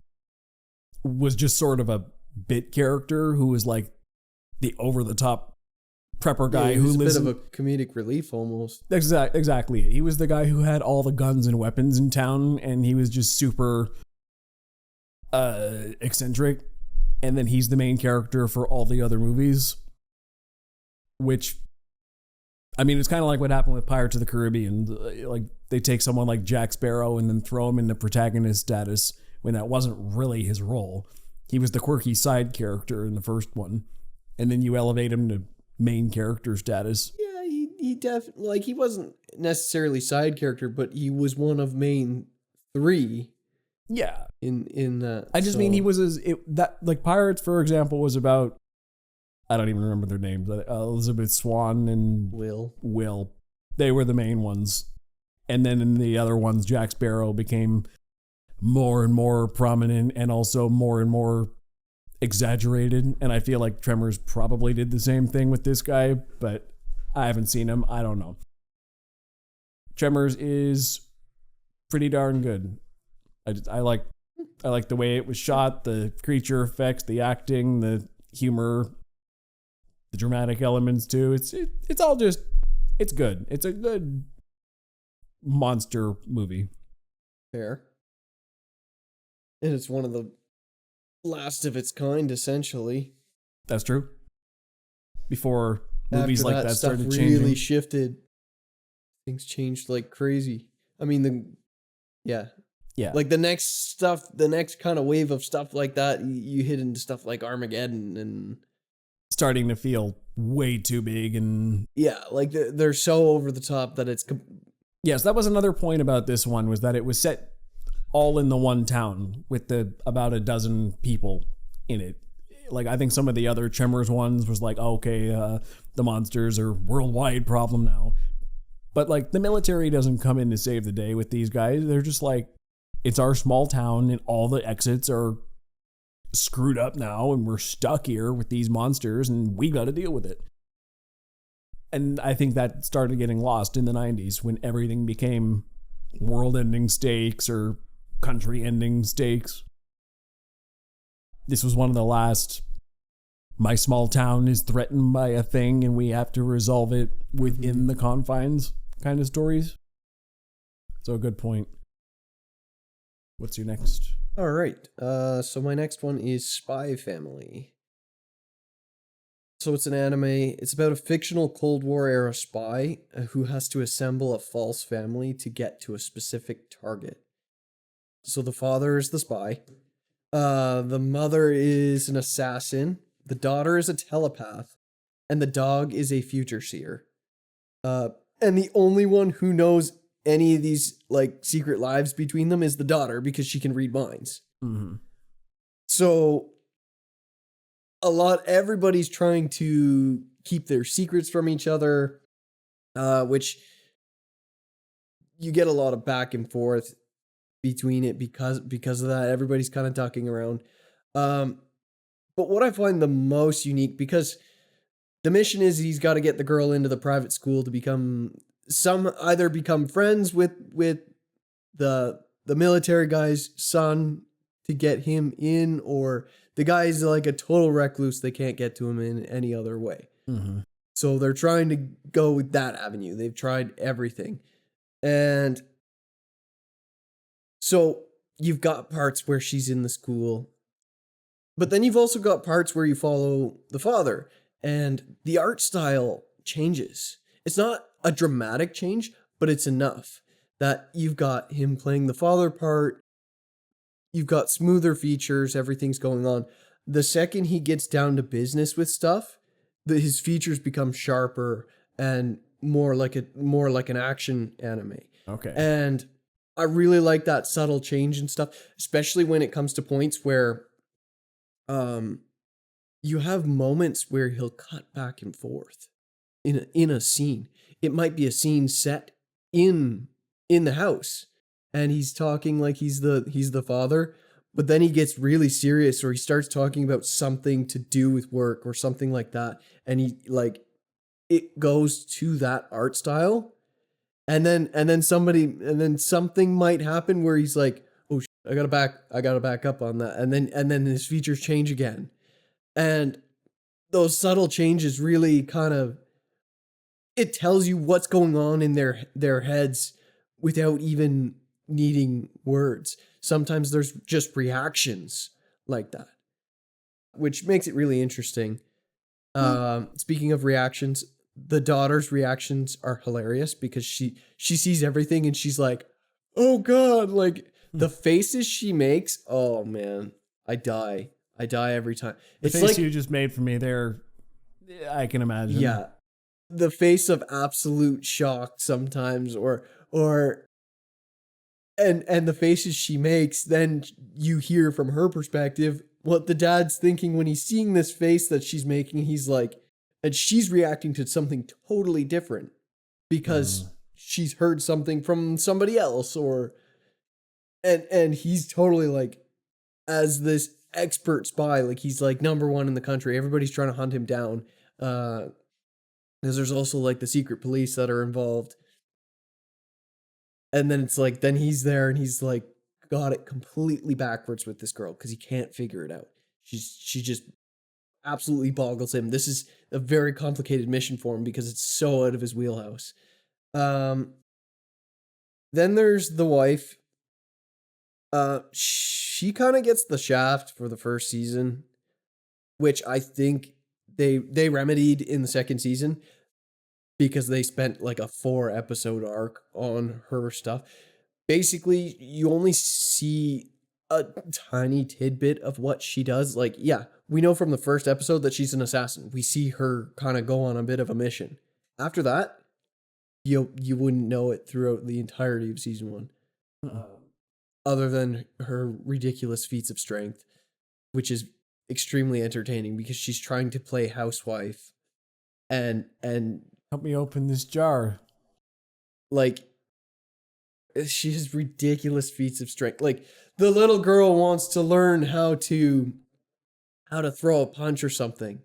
was just sort of a bit character, who was like the over-the-top prepper guy who lives a bit of a comedic relief almost. Exactly. He was the guy who had all the guns and weapons in town, and he was just super eccentric. And then he's the main character for all the other movies, which, I mean, it's kind of like what happened with Pirates of the Caribbean. Like, they take someone like Jack Sparrow and then throw him into protagonist status when that wasn't really his role. He was the quirky side character in the first one, and then you elevate him to main character status. Yeah, he definitely, like, he wasn't necessarily side character, but he was one of main 3. Yeah. In that. I just mean he was like Pirates, for example, was about, I don't even remember their names, but Elizabeth Swann and Will. They were the main ones. And then in the other ones, Jack Sparrow became more and more prominent and also more and more exaggerated. And I feel like Tremors probably did the same thing with this guy, but I haven't seen him. I don't know. Tremors is pretty darn good. I like the way it was shot, the creature effects, the acting, the humor, the dramatic elements too. It's all just, it's good. It's a good monster movie. Fair. And it's one of the last of its kind, essentially. That's true. Before movies After like that started stuff changing. really shifted. Things changed like crazy. I mean, Yeah. Like the next kind of wave of stuff like that, you hit into stuff like Armageddon and starting to feel way too big and yeah, like they're so over the top that it's yes, that was another point about this one, was that it was set all in the one town with about a dozen people in it. Like I think some of the other Tremors ones was like, the monsters are worldwide problem now. But like the military doesn't come in to save the day with these guys. They're just like, it's our small town and all the exits are screwed up now and we're stuck here with these monsters and we got to deal with it. And I think that started getting lost in the 90s when everything became world-ending stakes or country-ending stakes. This was one of the last, my small town is threatened by a thing and we have to resolve it within the confines kind of stories. So a good point. What's your next? All right. So my next one is Spy Family. So it's an anime. It's about a fictional Cold War era spy who has to assemble a false family to get to a specific target. So the father is the spy. The mother is an assassin. The daughter is a telepath. And the dog is a future seer. And the only one who knows any of these like secret lives between them is the daughter because she can read minds. Mm-hmm. So everybody's trying to keep their secrets from each other, which you get a lot of back and forth between it because of that. Everybody's kind of ducking around. But what I find the most unique, because the mission is he's got to get the girl into the private school to become friends with the military guy's son to get him in, or the guy's like a total recluse. They can't get to him in any other way. Mm-hmm. So they're trying to go with that avenue. They've tried everything. And so you've got parts where she's in the school, but then you've also got parts where you follow the father, and the art style changes. It's not a dramatic change, but it's enough that you've got him playing the father part. You've got smoother features. Everything's going on. The second he gets down to business with stuff, his features become sharper and more like an action anime. Okay. And I really like that subtle change and stuff, especially when it comes to points where you have moments where he'll cut back and forth in a scene. It might be a scene set in the house, and he's talking like he's the father, but then he gets really serious, or he starts talking about something to do with work or something like that, and it goes to that art style. And then something might happen where he's like, "Oh, I gotta back up on that," and then his features change again, and those subtle changes really kind of, it tells you what's going on in their heads without even needing words. Sometimes there's just reactions like that, which makes it really interesting. Speaking of reactions, the daughter's reactions are hilarious because she sees everything and she's like, "Oh God!" Like the faces she makes. Oh man, I die every time. The It's face like, you just made for me there, I can imagine. yeah, the face of absolute shock sometimes, or and the faces she makes. Then you hear from her perspective what the dad's thinking when he's seeing this face that she's making. He's like, and she's reacting to something totally different because she's heard something from somebody else, or and he's totally like, as this expert spy, like he's like number one in the country. Everybody's trying to hunt him down. Because there's also like the secret police that are involved. And then it's like, then he's there and he's like got it completely backwards with this girl because he can't figure it out. She just absolutely boggles him. This is a very complicated mission for him because it's so out of his wheelhouse. Then there's the wife. She kind of gets the shaft for the first season, which I think they remedied in the second season because they spent like a 4-episode arc on her stuff. Basically, you only see a tiny tidbit of what she does. Like, yeah, we know from the first episode that she's an assassin. We see her kind of go on a bit of a mission. After that, you wouldn't know it throughout the entirety of season 1. Other than her ridiculous feats of strength, which is extremely entertaining because she's trying to play housewife and help me open this jar. Like, she has ridiculous feats of strength. Like, the little girl wants to learn how to throw a punch or something.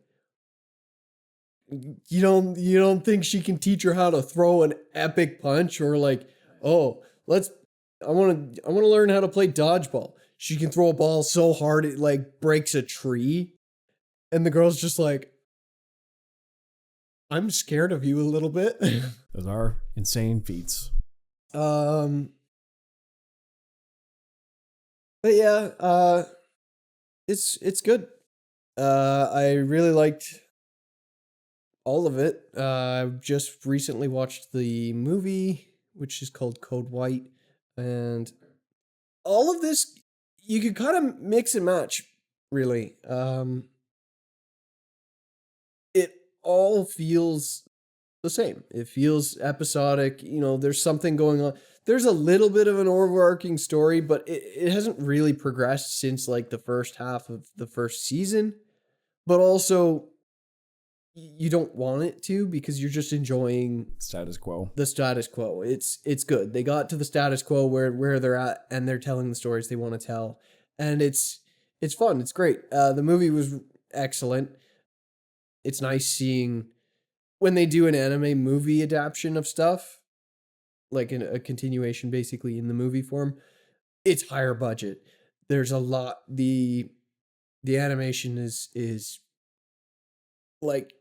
You don't think she can teach her how to throw an epic punch, or like, oh, I want to learn how to play dodgeball. She can throw a ball so hard it like breaks a tree. And the girl's just like, I'm scared of you a little bit. Those are insane feats. But yeah, it's good. I really liked all of it. I just recently watched the movie, which is called Code White, and all of this you could kind of mix and match, really. It all feels the same. It feels episodic. You know, there's something going on. There's a little bit of an overarching story, but it hasn't really progressed since like the first half of the first season. But also, you don't want it to, because you're just enjoying Status quo. the status quo. It's good. They got to the status quo where they're at, and they're telling the stories they want to tell, and it's fun. It's great. The movie was excellent. It's nice seeing when they do an anime movie adaptation of stuff, like a continuation basically in the movie form. It's higher budget. There's a lot. The animation is like,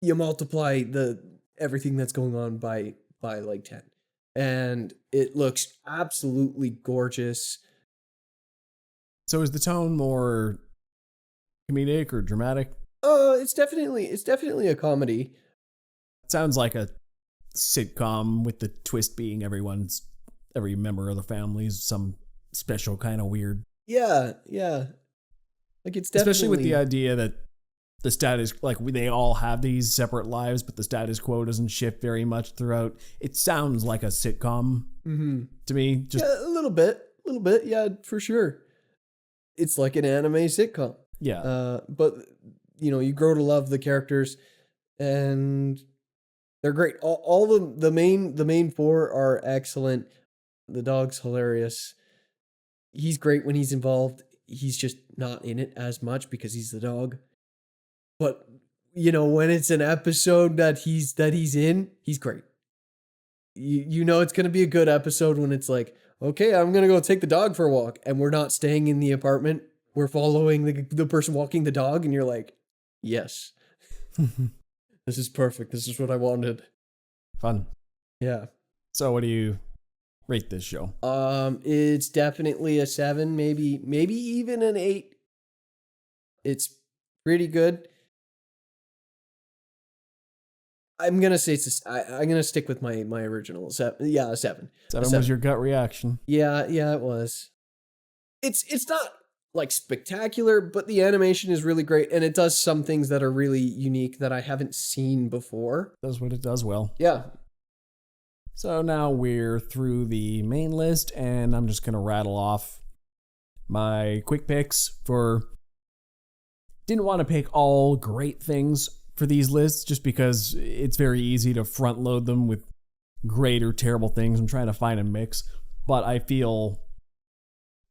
you multiply the everything that's going on by like 10, and it looks absolutely gorgeous. So is the tone more comedic or dramatic? It's definitely a comedy. It sounds like a sitcom, with the twist being every member of the family is some special kind of weird. Yeah. Like, it's definitely, especially with the idea that the status, like, they all have these separate lives, but the status quo doesn't shift very much throughout. It sounds like a sitcom to me. Just yeah, a little bit. Yeah, for sure. It's like an anime sitcom. Yeah. But you grow to love the characters, and they're great. All the main four are excellent. The dog's hilarious. He's great when he's involved. He's just not in it as much because he's the dog. But when it's an episode that he's in, he's great. You know it's gonna be a good episode when it's like, okay, I'm gonna go take the dog for a walk, and we're not staying in the apartment. We're following the person walking the dog, and you're like, yes, this is perfect. This is what I wanted. Fun. Yeah. So what do you rate this show? It's definitely a 7, maybe even an 8. It's pretty good. I'm gonna say I'm gonna stick with my original 7. Yeah, a 7. 7 was your gut reaction. Yeah, it was. It's not like spectacular, but the animation is really great, and it does some things that are really unique that I haven't seen before. Does what it does well. Yeah. So now we're through the main list, and I'm just gonna rattle off my quick picks for. Didn't want to pick all great things for these lists, just because it's very easy to front load them with great or terrible things. I'm trying to find a mix, but I feel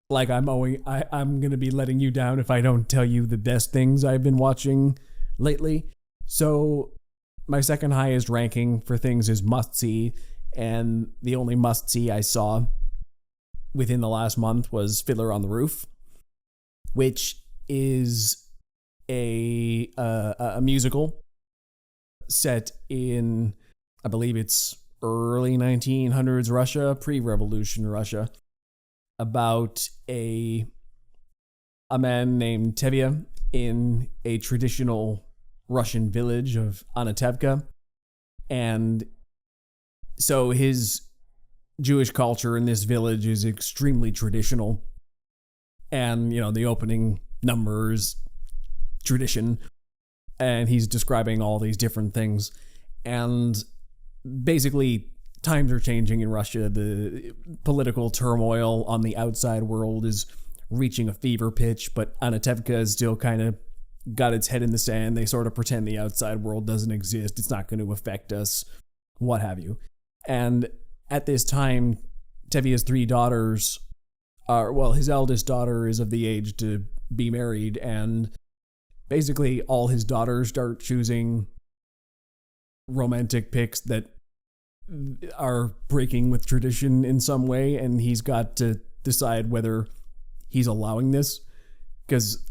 like I'm going to be letting you down if I don't tell you the best things I've been watching lately. So my second highest ranking for things is must see, and the only must see I saw within the last month was Fiddler on the Roof, which is a musical set in, I believe it's early 1900s Russia, pre-revolution Russia, about a man named Tevye in a traditional Russian village of Anatevka. And so his Jewish culture in this village is extremely traditional. And, the opening numbers tradition, and he's describing all these different things, and basically times are changing in Russia. The political turmoil on the outside world is reaching a fever pitch, but Anatevka has still kind of got its head in the sand. They sort of pretend the outside world doesn't exist. It's not going to affect us, what have you. And at this time, Tevye's 3 daughters his eldest daughter is of the age to be married, and basically all his daughters start choosing romantic picks that are breaking with tradition in some way, and he's got to decide whether he's allowing this, because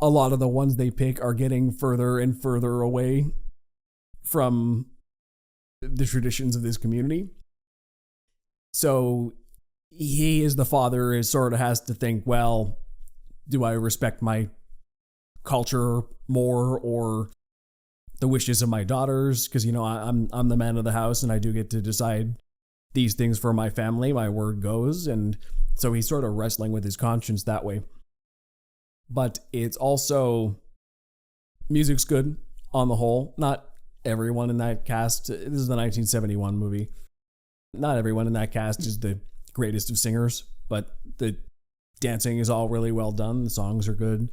a lot of the ones they pick are getting further and further away from the traditions of this community. So he, as the father, sort of has to think, well, do I respect my culture more or the wishes of my daughters? Because, I'm the man of the house, and I do get to decide these things for my family. My word goes. And so he's sort of wrestling with his conscience that way. But it's also, music's good on the whole. Not everyone in that cast, this is the 1971 movie, not everyone in that cast is the greatest of singers, but the dancing is all really well done. The songs are good.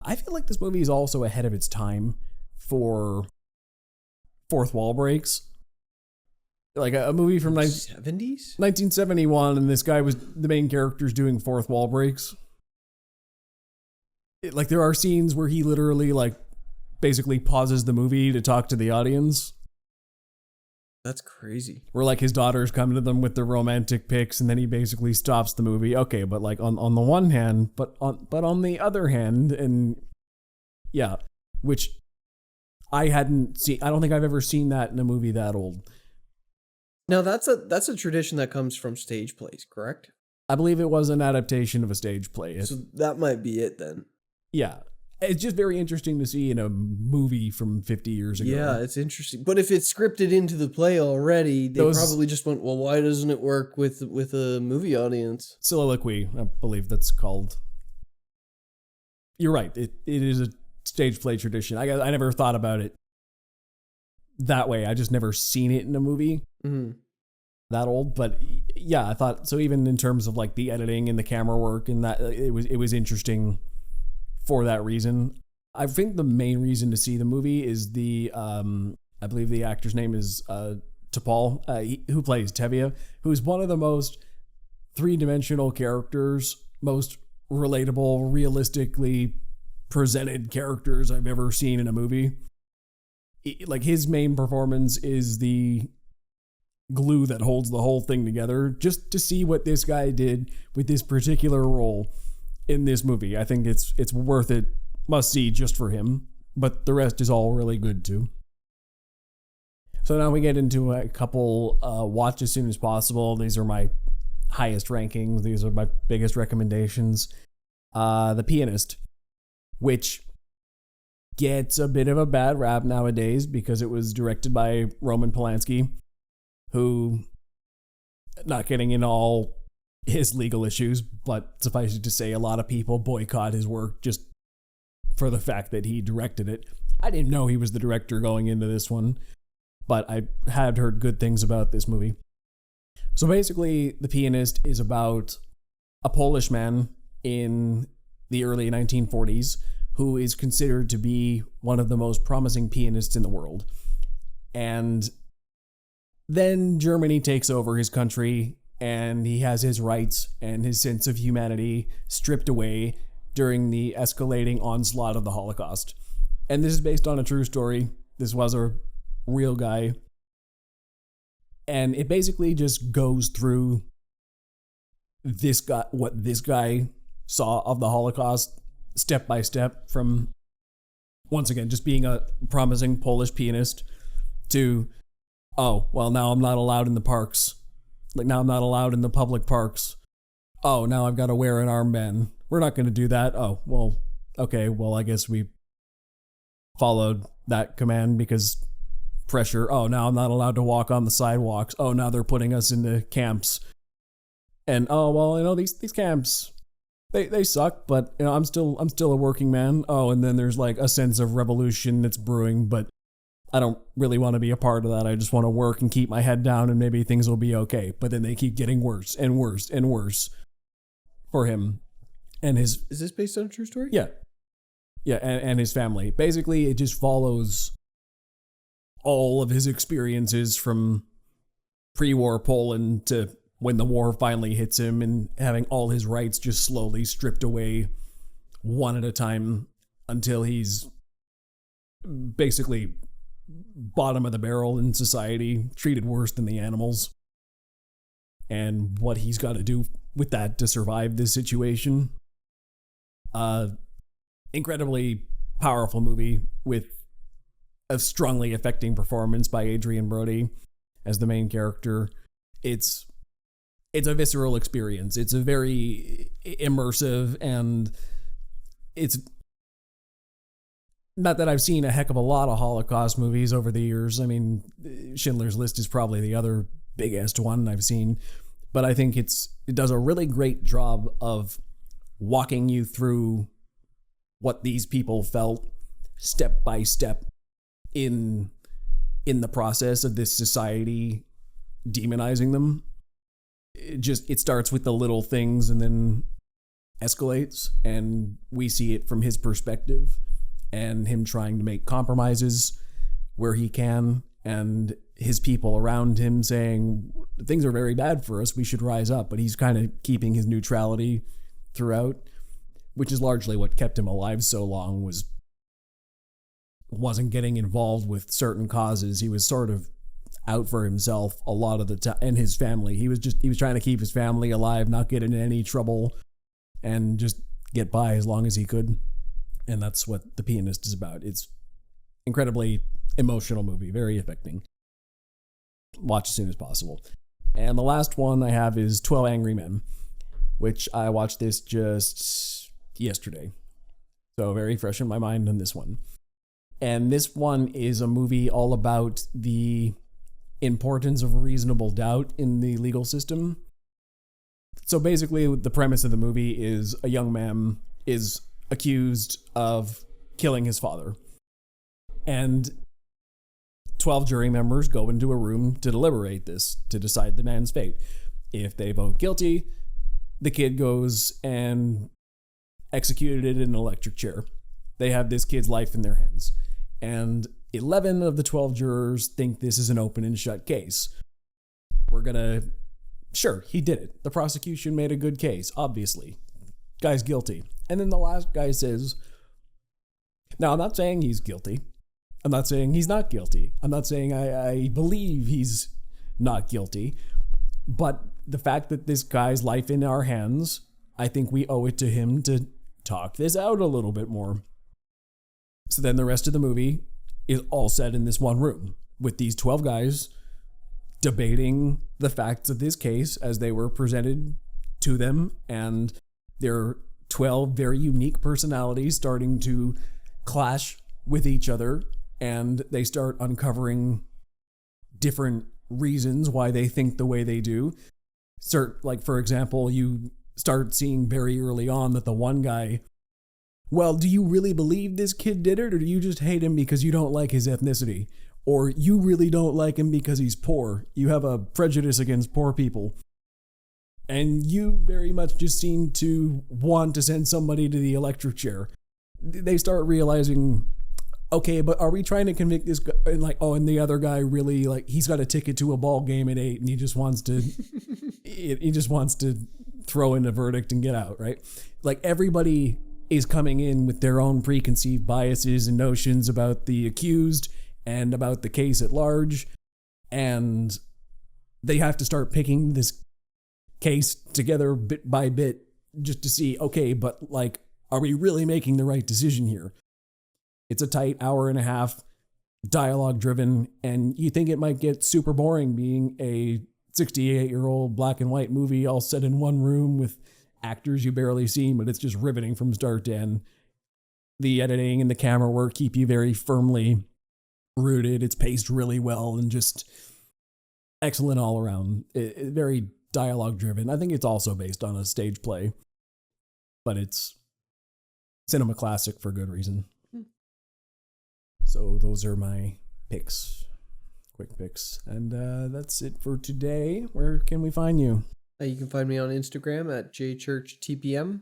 I feel like this movie is also ahead of its time for fourth wall breaks. Like a movie from 70s? 1971, and this guy was the main character's doing fourth wall breaks. Like there are scenes where he literally like basically pauses the movie to talk to the audience. That's crazy. Where like his daughters come to them with their romantic pics, and then he basically stops the movie. Okay, but like on the one hand, but on the other hand, and yeah, which I hadn't seen. I don't think I've ever seen that in a movie that old. Now that's a tradition that comes from stage plays, correct? I believe it was an adaptation of a stage play. So that might be it then. Yeah. It's just very interesting to see in a movie from 50 years ago. Yeah, it's interesting. But if it's scripted into the play already, they probably just went, well, why doesn't it work with a movie audience? Soliloquy, I believe that's called. You're right. It is a stage play tradition. I never thought about it that way. I just never seen it in a movie that old. But yeah, I thought so. Even in terms of like the editing and the camera work and that, it was interesting for that reason. I think the main reason to see the movie is the I believe the actor's name is T'Pol, who plays Tevye, who's one of the most three-dimensional characters, most relatable, realistically presented characters I've ever seen in a movie. Like his main performance is the glue that holds the whole thing together. Just to see what this guy did with this particular role in this movie, I think it's worth it, must see just for him, but the rest is all really good too. So now we get into a couple watch as soon as possible. These are my highest rankings. These are my biggest recommendations. The Pianist, which gets a bit of a bad rap nowadays because it was directed by Roman Polanski, who, not getting into all his legal issues, but suffice it to say, a lot of people boycott his work just for the fact that he directed it. I didn't know he was the director going into this one, but I had heard good things about this movie. So basically, The Pianist is about a Polish man in the early 1940s who is considered to be one of the most promising pianists in the world. And then Germany takes over his country, and he has his rights and his sense of humanity stripped away during the escalating onslaught of the Holocaust. And this is based on a true story. This was a real guy. And it basically just goes through this guy, what this guy saw of the Holocaust step by step, from, once again, just being a promising Polish pianist to, oh, well, now I'm not allowed in the parks. Like, now I'm not allowed in the public parks. Oh, now I've got to wear an armband. We're not going to do that. Oh, well, okay, well, I guess we followed that command because pressure. Oh, now I'm not allowed to walk on the sidewalks. Oh, now they're putting us into camps. And, oh, well, you know, these camps, they suck, but, you know, I'm still a working man. Oh, and then there's like a sense of revolution that's brewing, but I don't really want to be a part of that. I just want to work and keep my head down and maybe things will be okay. But then they keep getting worse and worse and worse for him and his... Is this based on a true story? Yeah. Yeah, and his family. Basically, it just follows all of his experiences from pre-war Poland to when the war finally hits him and having all his rights just slowly stripped away one at a time until he's basically bottom of the barrel in society, treated worse than the animals, and what he's got to do with that to survive this situation. Incredibly powerful movie with a strongly affecting performance by Adrian Brody as the main character. It's a visceral experience. It's a very immersive, and it's not that I've seen a heck of a lot of Holocaust movies over the years. I mean, Schindler's List is probably the other biggest one I've seen, but I think it does a really great job of walking you through what these people felt step by step in the process of this society demonizing them. It starts with the little things and then escalates, and we see it from his perspective. and him trying to make compromises where he can, and his people around him saying things are very bad for us, we should rise up, but he's kind of keeping his neutrality throughout, which is largely what kept him alive so long, wasn't getting involved with certain causes. He was sort of out for himself a lot of the time, and his family. He was trying to keep his family alive, not get in any trouble, and just get by as long as he could. And that's what The Pianist is about. It's incredibly emotional movie, very affecting. Watch as soon as possible. And the last one I have is 12 Angry Men, which I watched this just yesterday. So very fresh in my mind on this one. And this one is a movie all about the importance of reasonable doubt in the legal system. So basically, the premise of the movie is a young man is accused of killing his father. And 12 jury members go into a room to deliberate this, to decide the man's fate. If they vote guilty, the kid goes and executed in an electric chair. They have this kid's life in their hands. And 11 of the 12 jurors think this is an open and shut case. Sure, he did it. The prosecution made a good case, obviously. Guy's guilty. And then the last guy says, now, I'm not saying he's guilty. I'm not saying he's not guilty. I'm not saying I believe he's not guilty. But the fact that this guy's life in our hands, I think we owe it to him to talk this out a little bit more. So then the rest of the movie is all set in this one room with these 12 guys debating the facts of this case as they were presented to them, and their 12 very unique personalities starting to clash with each other, and they start uncovering different reasons why they think the way they do. Like, for example, you start seeing very early on that the one guy, well, do you really believe this kid did it, or do you just hate him because you don't like his ethnicity? Or you really don't like him because he's poor. You have a prejudice against poor people. And you very much just seem to want to send somebody to the electric chair. They start realizing, okay, but are we trying to convict this guy? And and the other guy really, he's got a ticket to a ball game at 8 and he just wants to, throw in a verdict and get out, right? Everybody is coming in with their own preconceived biases and notions about the accused and about the case at large, and they have to start picking this case together bit by bit just to see, okay, but are we really making the right decision here? It's a tight hour and a half, dialogue driven, and you think it might get super boring being a 68-year-old black and white movie all set in one room with actors you barely see, but it's just riveting from start to end. The editing and the camera work keep you very firmly rooted. It's paced really well and just excellent all around. Very dialogue driven. I think it's also based on a stage play, but it's cinema classic for good reason. So those are my picks, quick picks, and that's it for today. Where can we find you? You can find me on Instagram at jchurchtpm.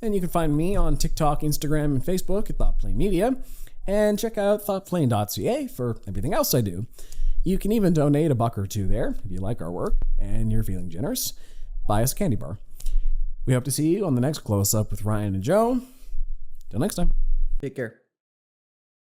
And you can find me on TikTok, Instagram, and Facebook at ThoughtPlane Media. And check out thoughtplane.ca for everything else I do. You can even donate $1 or $2 there if you like our work and you're feeling generous. Buy us a candy bar. We hope to see you on the next Close Up with Ryan and Joe. Till next time. Take care.